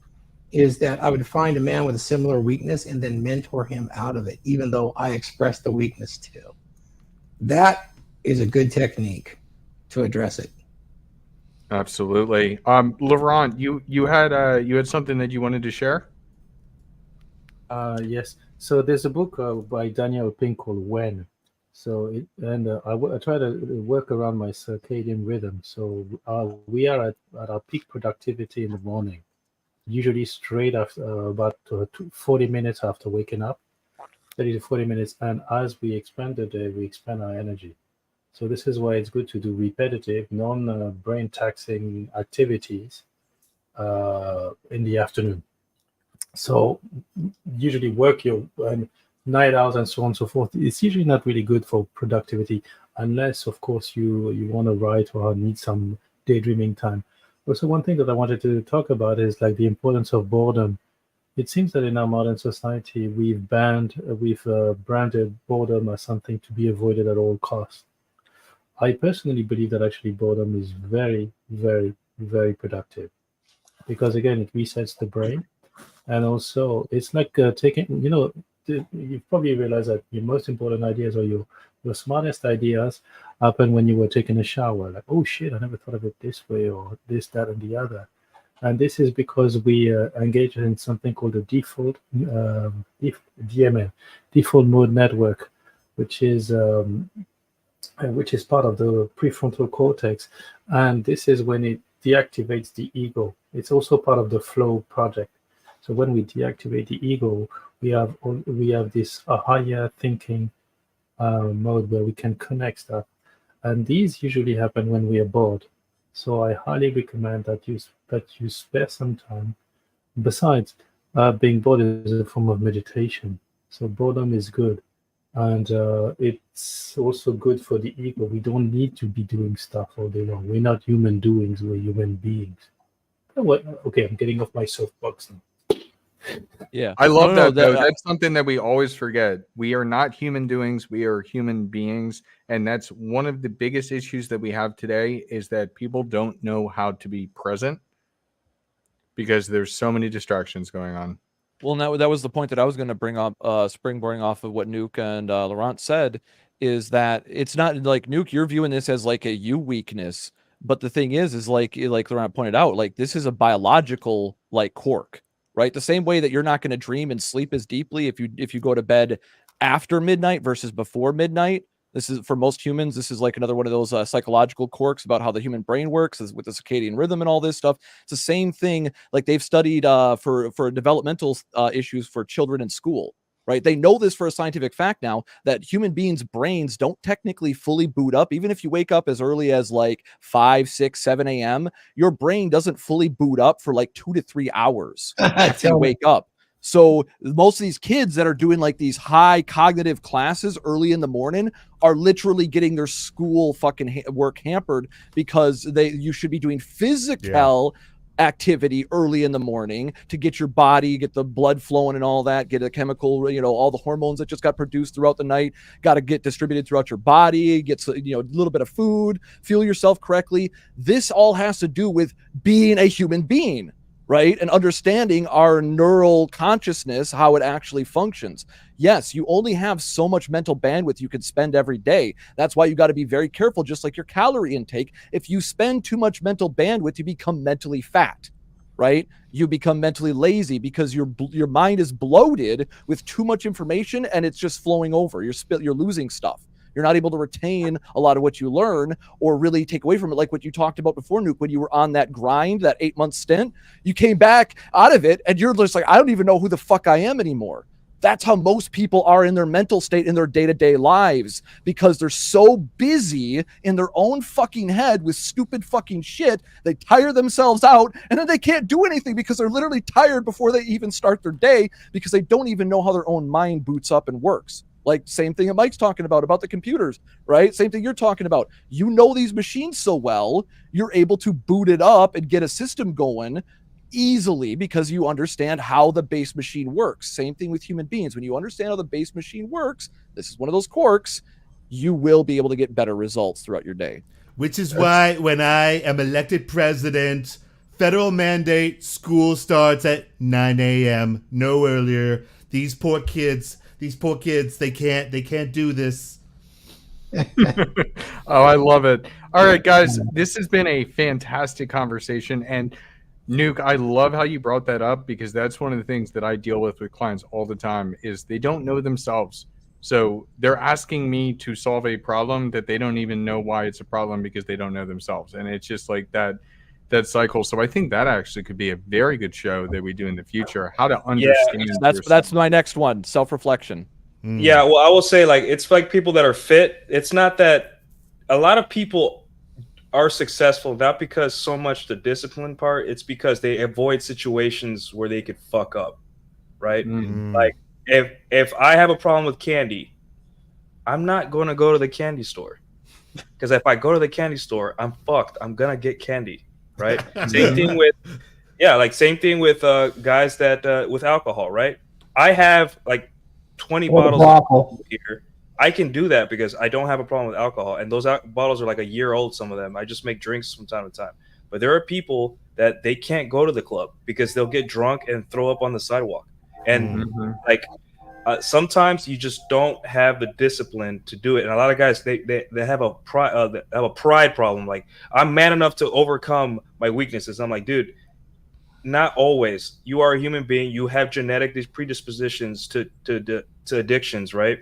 S3: is that I would find a man with a similar weakness and then mentor him out of it, even though I expressed the weakness too. That is a good technique to address it.
S1: Absolutely. Laurent, you had something that you wanted to share?
S10: Yes. So there's a book by Daniel Pink called When. So I try to work around my circadian rhythm. So we are at our peak productivity in the morning, usually straight after about 40 minutes after waking up, 30 to 40 minutes. And as we expand the day, we expand our energy. So this is why it's good to do repetitive, non-brain taxing activities in the afternoon. So usually work your night hours and so on and so forth. It's usually not really good for productivity, unless, of course, you want to write or need some daydreaming time. Also, one thing that I wanted to talk about is like the importance of boredom. It seems that in our modern society, we've branded boredom as something to be avoided at all costs. I personally believe that actually boredom is very, very, very productive, because again, it resets the brain, and also it's like taking, you probably realize that your most important ideas or your smartest ideas happen when you were taking a shower. Like, oh shit, I never thought of it this way, or this, that, and the other. And this is because we engage in something called a DMN, default mode network, which is part of the prefrontal cortex, and this is when it deactivates the ego. It's also part of the flow project. So when we deactivate the ego, we have this higher thinking mode where we can connect stuff, and these usually happen when we are bored. So I highly recommend that you spare some time. Besides, being bored is a form of meditation, so boredom is good, and it's also good for the ego. We don't need to be doing stuff all day long. We're not human doings; we're human beings. Okay, I'm getting off my soapbox now.
S1: Yeah, I love that though. That's something that we always forget. We are not human doings. We are human beings. And that's one of the biggest issues that we have today, is that people don't know how to be present because there's so many distractions going on.
S4: Well, that was the point that I was going to bring up, springboarding off of what Nuke and Laurent said, is that it's not like, Nuke, you're viewing this as like a you weakness. But the thing is like Laurent pointed out, like this is a biological like quirk. Right, the same way that you're not going to dream and sleep as deeply if you go to bed after midnight versus before midnight. This is, for most humans, this is like another one of those psychological quirks about how the human brain works, is with the circadian rhythm and all this stuff. It's the same thing. Like they've studied for developmental issues for children in school. Right, they know this for a scientific fact now, that human beings' brains don't technically fully boot up. Even if you wake up as early as like 5, 6, 7 a.m., your brain doesn't fully boot up for like 2 to 3 hours after you wake up. So most of these kids that are doing like these high cognitive classes early in the morning are literally getting their school fucking work hampered, because you should be doing physical activity early in the morning to get your body, get the blood flowing and all that, get a chemical, all the hormones that just got produced throughout the night, got to get distributed throughout your body, get a little bit of food, fuel yourself correctly. This all has to do with being a human being, right? And understanding our neural consciousness, how it actually functions. Yes, you only have so much mental bandwidth you can spend every day. That's why you got to be very careful, just like your calorie intake. If you spend too much mental bandwidth, you become mentally fat, right? You become mentally lazy because your mind is bloated with too much information and it's just flowing over. You're losing stuff. You're not able to retain a lot of what you learn or really take away from it. Like what you talked about before, Nuke, when you were on that grind, that 8-month stint, you came back out of it and you're just like, I don't even know who the fuck I am anymore. That's how most people are in their mental state in their day-to-day lives, because they're so busy in their own fucking head with stupid fucking shit. They tire themselves out and then they can't do anything because they're literally tired before they even start their day, because they don't even know how their own mind boots up and works. Like same thing that Mike's talking about the computers, right? Same thing you're talking about. You know these machines so well, you're able to boot it up and get a system going easily because you understand how the base machine works. Same thing with human beings. When you understand how the base machine works, this is one of those quirks, you will be able to get better results throughout your day.
S12: Which is why when I am elected president, federal mandate, school starts at 9 a.m., no earlier. These poor kids, they can't do this.
S1: Oh, I love it. All right, guys, this has been a fantastic conversation. And Nuke, I love how you brought that up, because that's one of the things that I deal with clients all the time, is they don't know themselves. So they're asking me to solve a problem that they don't even know why it's a problem, because they don't know themselves. And it's just like that cycle. So I think that actually could be a very good show that we do in the future, how to understand.
S4: That's my next one, self-reflection.
S8: Yeah, well, I will say, like, it's like people that are fit. It's not that a lot of people are successful not because so much the discipline part, it's because they avoid situations where they could fuck up, right? Like if I have a problem with candy, I'm not going to go to the candy store, because if I go to the candy store, I'm fucked. I'm gonna get candy, right? Same thing with same thing with guys that with alcohol, right? I have like 20 bottles of alcohol here. I can do that because I don't have a problem with alcohol, and those bottles are like a year old. Some of them, I just make drinks from time to time. But there are people that they can't go to the club because they'll get drunk and throw up on the sidewalk, and like sometimes you just don't have the discipline to do it. And a lot of guys they have a pride problem. Like, I'm man enough to overcome my weaknesses. I'm like, dude, not always. You are a human being. You have genetic predispositions to addictions, right?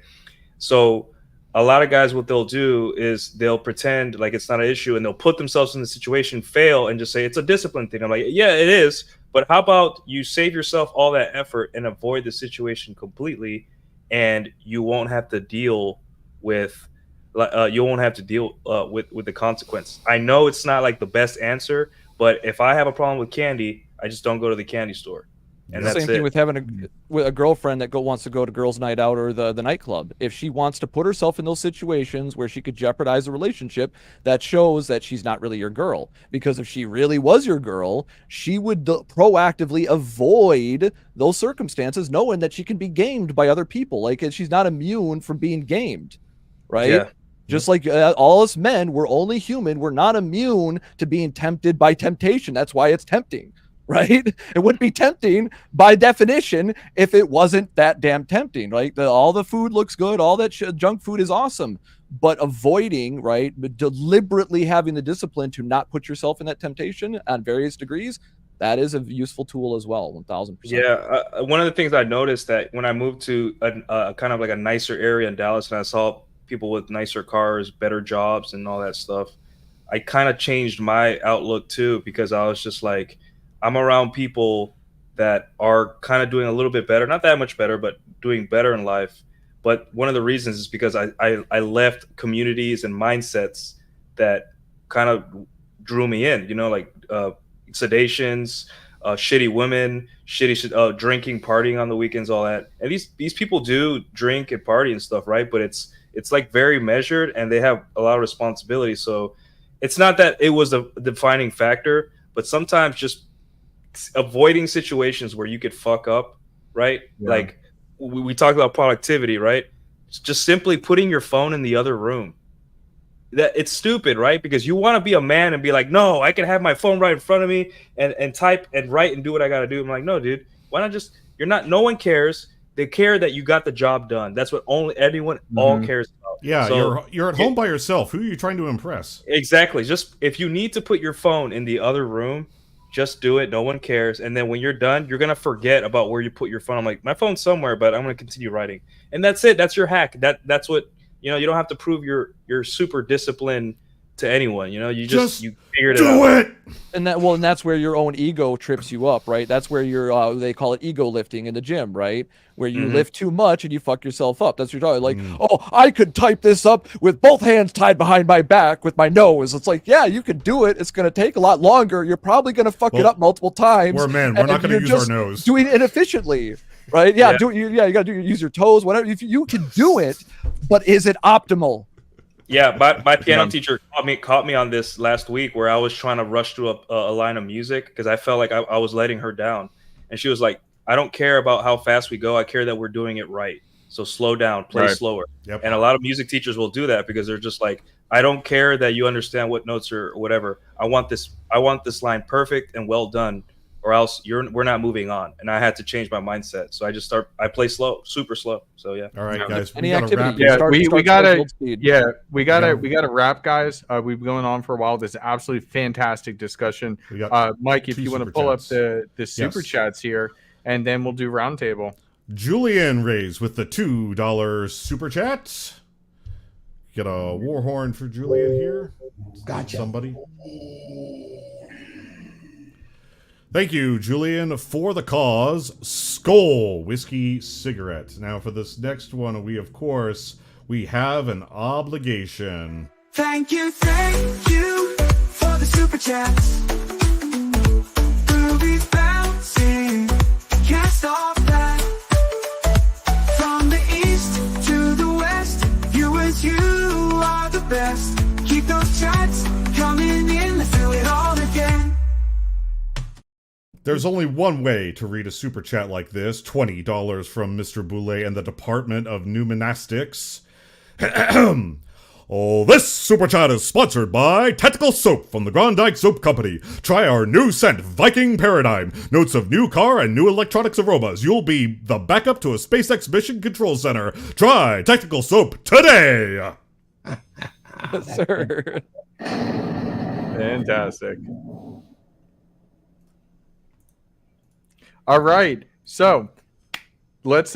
S8: So a lot of guys, what they'll do is they'll pretend like it's not an issue, and they'll put themselves in the situation, fail, and just say it's a discipline thing. I'm like, yeah, it is. But how about you save yourself all that effort and avoid the situation completely, and you won't have to deal with with the consequence. I know it's not like the best answer, but if I have a problem with candy, I just don't go to the candy store. And that's
S4: same thing with having a girlfriend that wants to go to girls' night out or the nightclub. If she wants to put herself in those situations where she could jeopardize a relationship, that shows that she's not really your girl. Because if she really was your girl, she would proactively avoid those circumstances, knowing that she can be gamed by other people. Like, she's not immune from being gamed, right? Yeah. Just like all us men, we're only human. We're not immune to being tempted by temptation. That's why it's tempting. Right? It wouldn't be tempting by definition if it wasn't that damn tempting, right? All the food looks good, all that junk food is awesome, but avoiding, right, deliberately having the discipline to not put yourself in that temptation on various degrees, that is a useful tool as well. 1000%.
S8: Yeah, one of the things I noticed that when I moved to a kind of like a nicer area in Dallas, and I saw people with nicer cars, better jobs, and all that stuff, I kind of changed my outlook too, because I was just like, I'm around people that are kind of doing a little bit better, not that much better, but doing better in life. But one of the reasons is because I left communities and mindsets that kind of drew me in, you know, like sedations, shitty women, shitty drinking, partying on the weekends, all that. And these people do drink and party and stuff, right? But it's like very measured, and they have a lot of responsibility. So it's not that it was a defining factor, but sometimes just avoiding situations where you could fuck up, right? Yeah. Like we talk about productivity, right? It's just simply putting your phone in the other room. That it's stupid, right? Because you want to be a man and be like, no, I can have my phone right in front of me and type and write and do what I got to do. I'm like, no, dude, why not just, no one cares. They care that you got the job done. That's what anyone all cares about.
S6: Yeah, so, you're at home by yourself. Who are you trying to impress?
S8: Exactly. Just if you need to put your phone in the other room, just do it. No one cares. And then when you're done, you're going to forget about where you put your phone. I'm like, my phone's somewhere, but I'm going to continue writing. And that's it. That's your hack. That's what, you don't have to prove you're super disciplined to anyone. You figured it out.
S4: And that's where your own ego trips you up, right? That's where you're, they call it ego lifting in the gym, right? Where you lift too much and you fuck yourself up. That's what you're talking like, oh, I could type this up with both hands tied behind my back with my nose. It's like, yeah, you could do it. It's going to take a lot longer. You're probably going to fuck it up multiple times.
S6: We're men. We're not going to use our nose.
S4: Doing it inefficiently, right? Yeah, you got to use your toes, whatever. If you can do it, but is it optimal?
S8: Yeah, my piano teacher caught me on this last week where I was trying to rush through a line of music because I felt like I was letting her down. And she was like, I don't care about how fast we go. I care that we're doing it right. So slow down, play slower. Yep. And a lot of music teachers will do that because they're just like, I don't care that you understand what notes or whatever. I want this line perfect and well done, or else we're not moving on. And I had to change my mindset. So I play slow, super slow. So yeah.
S6: All right, guys.
S4: Any activity?
S1: We gotta wrap, guys. We've been going on for a while. This is absolutely fantastic discussion. Mike, if you want to pull up the super chats here, and then we'll do roundtable.
S6: Julian raised with the $2 super chat. Get a war horn for Julian here.
S3: Gotcha.
S6: Somebody. Thank you, Julian, for the cause. Skull Whiskey Cigarette. Now, for this next one, we have an obligation.
S2: Thank you for the super chats. Ruby's bouncing, can't stop that. From the east to the west, viewers, you are the best. Keep those chats coming in, let's do it all again.
S6: There's only one way to read a super chat like this. $20 from Mr. Boulay and the Department of Numinastics. Oh, this super chat is sponsored by Tactical Soap from the Grondike Soap Company. Try our new scent, Viking Paradigm. Notes of new car and new electronics aromas. You'll be the backup to a SpaceX mission control center. Try Tactical Soap today.
S4: Yes, sir.
S1: Fantastic. All right, so let's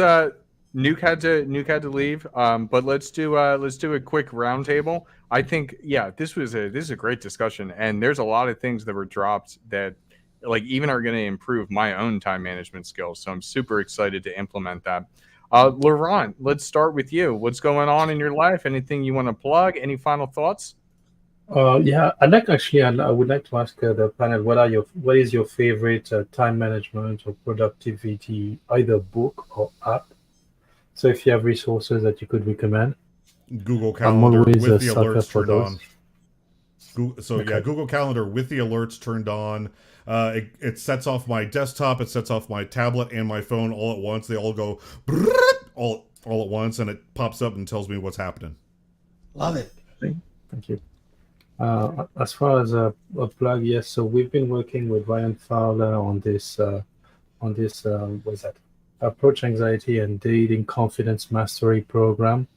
S1: Nuke had to leave, but let's do a quick roundtable. I think this is a great discussion, and there's a lot of things that were dropped that like even are going to improve my own time management skills. So I'm super excited to implement that. Laurent, let's start with you. What's going on in your life? Anything you want to plug? Any final thoughts?
S10: Yeah, I would like to ask the panel, what is your favorite time management or productivity, either book or app? So if you have resources that you could recommend.
S6: Google Calendar
S10: always
S6: with the
S10: sucker
S6: alerts
S10: for
S6: turned
S10: those.
S6: on. So yeah, Google Calendar with the alerts turned on. It sets off my desktop, it sets off my tablet and my phone all at once. They all go all at once, and it pops up and tells me what's happening.
S3: Love it.
S10: Thank you. As far as a plug, yes. So we've been working with Ryan Fowler on this what is that? Approach Anxiety and Dating Confidence Mastery Program.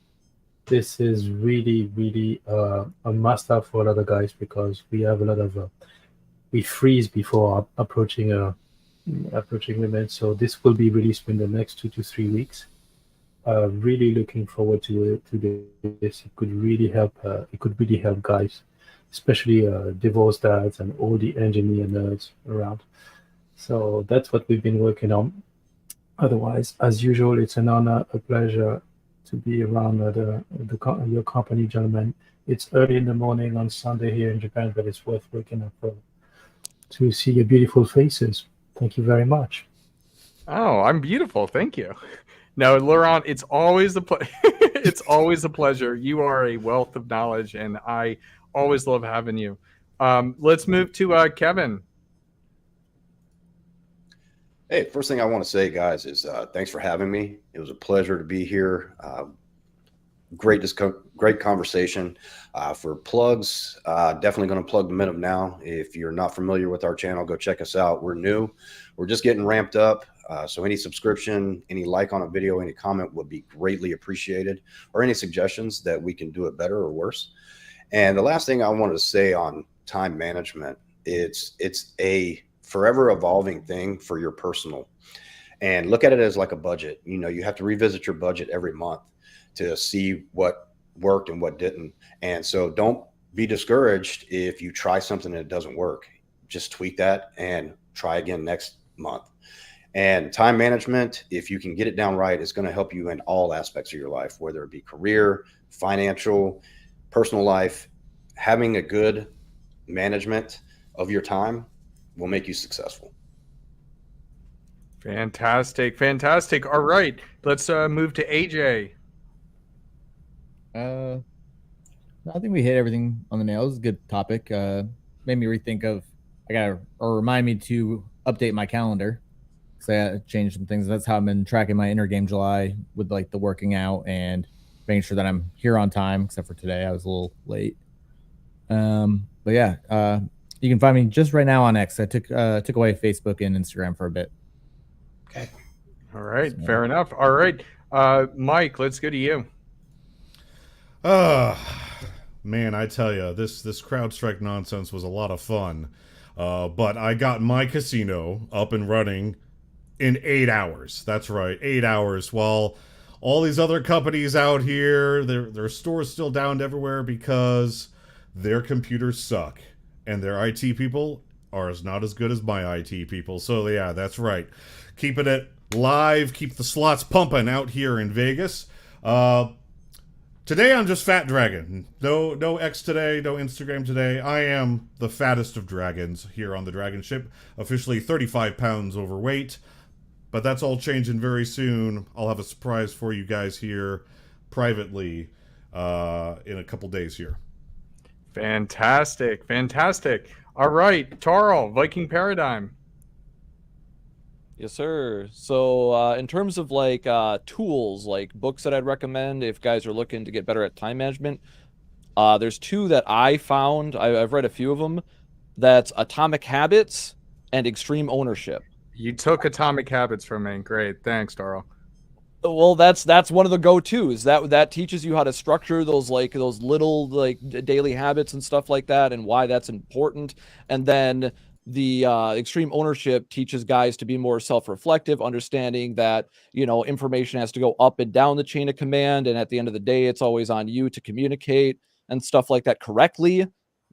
S10: This is really, really a must-have for a lot of guys because we have a lot of we freeze before approaching women. So this will be released in the next 2 to 3 weeks. Really looking forward to this. It could really help. It could really help guys, especially divorced dads and all the engineer nerds around. So that's what we've been working on. Otherwise, as usual, it's an honor, a pleasure to be around your company, gentlemen. It's early in the morning on Sunday here in Japan, but it's worth waking up to see your beautiful faces. Thank you very much.
S1: Oh, I'm beautiful. Thank you. No, Laurent, it's always it's always a pleasure. You are a wealth of knowledge, and I always love having you. Let's move to Kevin.
S9: Hey, first thing I want to say, guys, is thanks for having me. It was a pleasure to be here. Great conversation. For plugs, definitely going to plug the Minute Now. If you're not familiar with our channel, go check us out. We're new. We're just getting ramped up. So any subscription, any like on a video, any comment would be greatly appreciated, or any suggestions that we can do it better or worse. And the last thing I wanted to say on time management, it's a forever evolving thing for your personal, and look at it as like a budget. You know, you have to revisit your budget every month to see what worked and what didn't. And so don't be discouraged if you try something and it doesn't work. Just tweak that and try again next month. And time management, if you can get it down right, is going to help you in all aspects of your life, whether it be career, financial, personal life. Having a good management of your time will make you successful.
S1: Fantastic. All right, let's move to AJ.
S5: I think we hit everything on the nail. It was a good topic. Made me rethink of remind me to update my calendar because I gotta change some things. That's how I've been tracking my inner game July with like the working out and making sure that I'm here on time. Except for today, I was a little late. But yeah, you can find me just right now on X. I took away Facebook and Instagram for a bit.
S3: Okay.
S1: All right, fair enough. All right, Mike, let's go to you.
S6: Man, I tell you, this CrowdStrike nonsense was a lot of fun. But I got my casino up and running in 8 hours. That's right, 8 hours. While all these other companies out here, their stores still down everywhere because their computers suck. And their IT people are not as good as my IT people. So yeah, that's right. Keeping it live, keep the slots pumping out here in Vegas. Today I'm just Fat Dragon. No X today, no Instagram today. I am the fattest of dragons here on the Dragon Ship. Officially 35 pounds overweight. But that's all changing very soon. I'll have a surprise for you guys here privately in a couple days here.
S1: Fantastic. All right, Tarl, Viking Paradigm.
S4: Yes, sir. So in terms of like tools, like books that I'd recommend if guys are looking to get better at time management, there's two that I found. I've read a few of them. That's Atomic Habits and Extreme Ownership.
S1: You took Atomic Habits from me. Great. Thanks, Tarl.
S4: Well, that's one of the go-tos. That teaches you how to structure those little like daily habits and stuff like that, and why that's important. And then the Extreme Ownership teaches guys to be more self-reflective, understanding that, you know, information has to go up and down the chain of command, and at the end of the day, it's always on you to communicate and stuff like that correctly,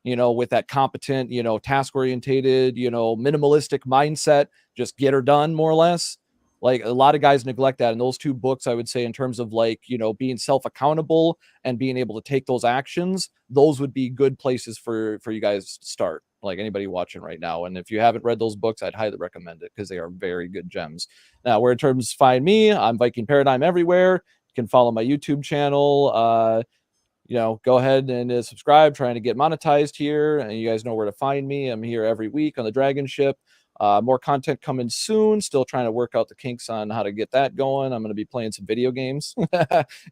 S4: you know, with that competent, you know, task-orientated, you know, minimalistic mindset, just get her done, more or less. Like, a lot of guys neglect that. And those two books, I would say, in terms of like, you know, being self-accountable and being able to take those actions, those would be good places for you guys to start, like anybody watching right now. And if you haven't read those books, I'd highly recommend it because they are very good gems. Now, where in terms find me, I'm Viking Paradigm everywhere. You can follow my YouTube channel. You know, go ahead and subscribe, trying to get monetized here. And you guys know where to find me. I'm here every week on the Dragon Ship. More content coming soon. Still trying to work out the kinks on how to get that going. I'm going to be playing some video games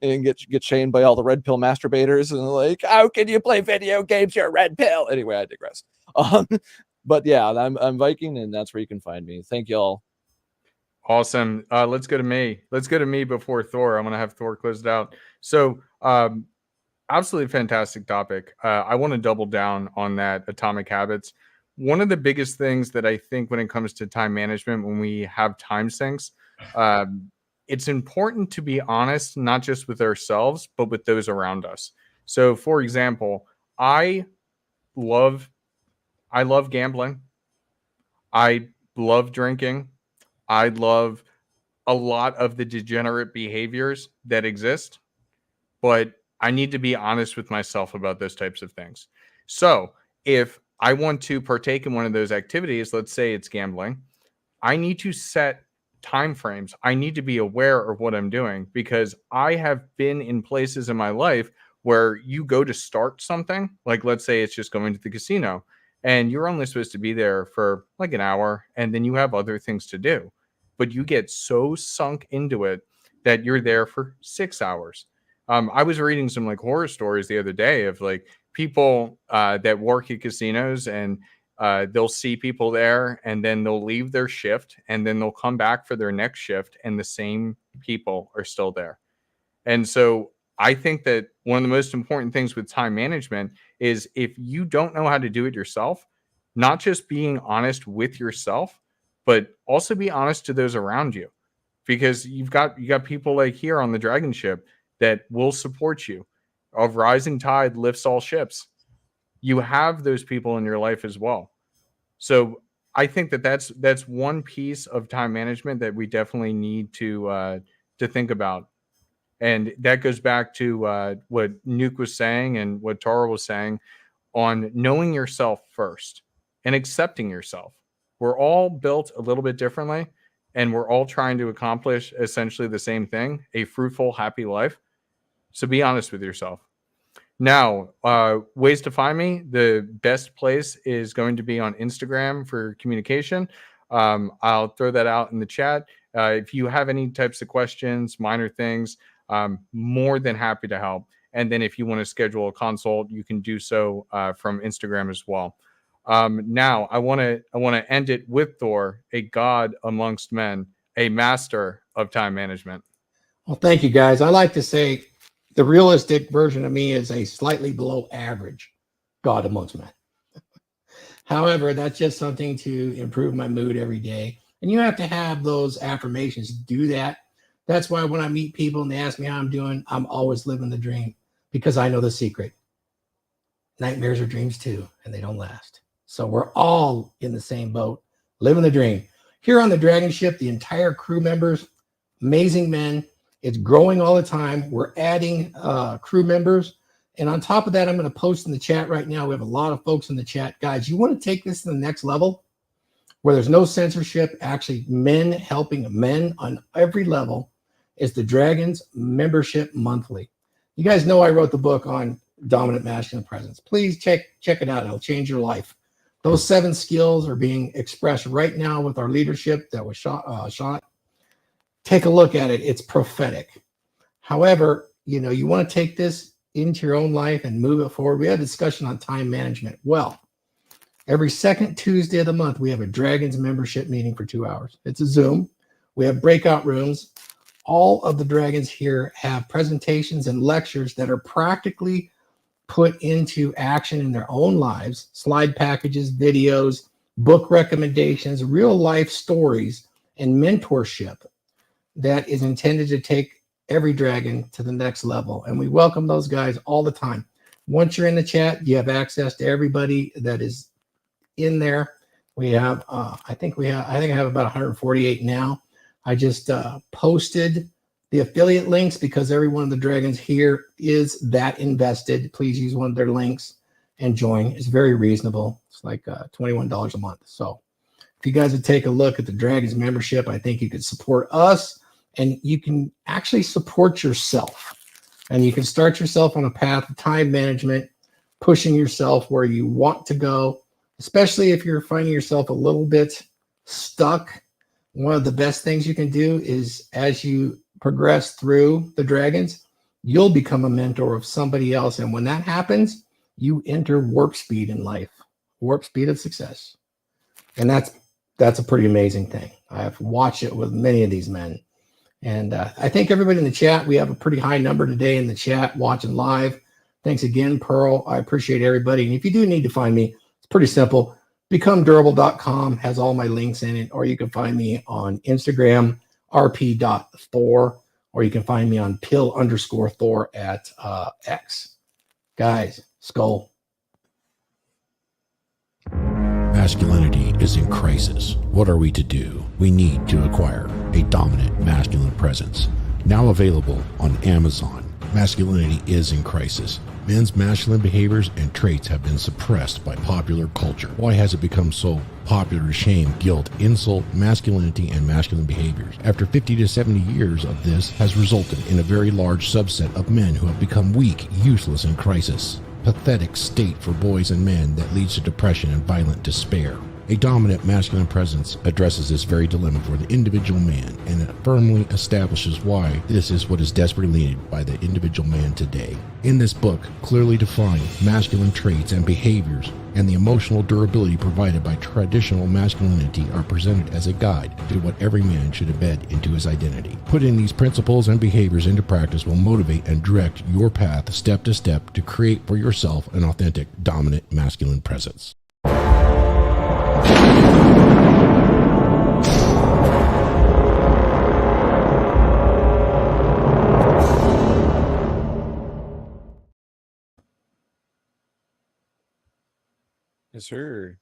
S4: and get shamed by all the red pill masturbators and like, how can you play video games? You're a red pill. Anyway, I digress. But yeah, I'm Viking, and that's where you can find me. Thank y'all.
S1: Awesome. Let's go to me. Let's go to me before Thor. I'm going to have Thor closed out. So, absolutely fantastic topic. I want to double down on that Atomic Habits. One of the biggest things that I think when it comes to time management, when we have time sinks, it's important to be honest, not just with ourselves, but with those around us. So, for example, I love gambling. I love drinking. I love a lot of the degenerate behaviors that exist, but I need to be honest with myself about those types of things. So if I want to partake in one of those activities, let's say it's gambling, I need to set time frames. I need to be aware of what I'm doing, because I have been in places in my life where you go to start something, like let's say it's just going to the casino, and you're only supposed to be there for like an hour, and then you have other things to do, but you get so sunk into it that you're there for 6 hours. I was reading some like horror stories the other day of like people that work at casinos, and they'll see people there, and then they'll leave their shift, and then they'll come back for their next shift, and the same people are still there. And so I think that one of the most important things with time management is, if you don't know how to do it yourself, not just being honest with yourself, but also be honest to those around you, because you got people like here on the Dragon Ship that will support you. A rising tide lifts all ships. You have those people in your life as well. So I think that that's one piece of time management that we definitely need to think about. And that goes back to what Nuke was saying and what Tara was saying on knowing yourself first and accepting yourself. We're all built a little bit differently, and we're all trying to accomplish essentially the same thing, a fruitful, happy life. So be honest with yourself. Now, ways to find me. The best place is going to be on Instagram for communication. I'll throw that out in the chat. If you have any types of questions, minor things, more than happy to help. And then if you want to schedule a consult, you can do so from Instagram as well. Now, I want to end it with Thor, a god amongst men, a master of time management.
S3: Well, thank you, guys. I like to say the realistic version of me is a slightly below average god amongst men. However, that's just something to improve my mood every day. And you have to have those affirmations to do that. That's why when I meet people and they ask me how I'm doing, I'm always living the dream, because I know the secret. Nightmares are dreams too, and they don't last. So we're all in the same boat, living the dream. Here on the Dragon Ship, the entire crew members, amazing men. It's growing all the time. We're adding crew members. And on top of that, I'm going to post in the chat right now. We have a lot of folks in the chat. Guys, you want to take this to the next level where there's no censorship, actually men helping men on every level, is the Dragons Membership Monthly. You guys know I wrote the book on dominant masculine presence. Please check it out. It'll change your life. Those 7 skills are being expressed right now with our leadership that was shot. Take a look at it. It's prophetic. However, you want to take this into your own life and move it forward. We had a discussion on time management. Well, every second Tuesday of the month, we have a Dragons membership meeting for 2 hours. It's a Zoom. We have breakout rooms. All of the Dragons here have presentations and lectures that are practically put into action in their own lives, slide packages, videos, book recommendations, real life stories, and mentorship that is intended to take every Dragon to the next level. And we welcome those guys all the time. Once you're in the chat, you have access to everybody that is in there. We have, I think I have about 148 now. I just posted the affiliate links because every one of the Dragons here is that invested. Please use one of their links and join. It's very reasonable. It's like $21 a month. So if you guys would take a look at the Dragons membership, I think you could support us and you can actually support yourself. And you can start yourself on a path of time management, pushing yourself where you want to go, especially if you're finding yourself a little bit stuck. One of the best things you can do is as you progress through the Dragons, you'll become a mentor of somebody else. And when that happens, you enter warp speed in life, warp speed of success. And that's a pretty amazing thing. I've watched it with many of these men. And I thank everybody in the chat. We have a pretty high number today in the chat watching live. Thanks again, Pearl. I appreciate everybody. And if you do need to find me, it's pretty simple. BecomeDurable.com has all my links in it, or you can find me on Instagram, rp.thor, or you can find me on pill_Thor at X. Guys, skull.
S13: Masculinity is in crisis. What are we to do? We need to acquire a dominant masculine presence. Now available on Amazon. Masculinity is in crisis. Men's masculine behaviors and traits have been suppressed by popular culture. Why has it become so popular to shame, guilt, insult, masculinity, and masculine behaviors? After 50 to 70 years of this has resulted in a very large subset of men who have become weak, useless, and crisis. Pathetic state for boys and men that leads to depression and violent despair. A dominant masculine presence addresses this very dilemma for the individual man, and it firmly establishes why this is what is desperately needed by the individual man today. In this book, clearly defined masculine traits and behaviors and the emotional durability provided by traditional masculinity are presented as a guide to what every man should embed into his identity. Putting these principles and behaviors into practice will motivate and direct your path step to step to create for yourself an authentic, dominant masculine presence.
S4: Yes, sir.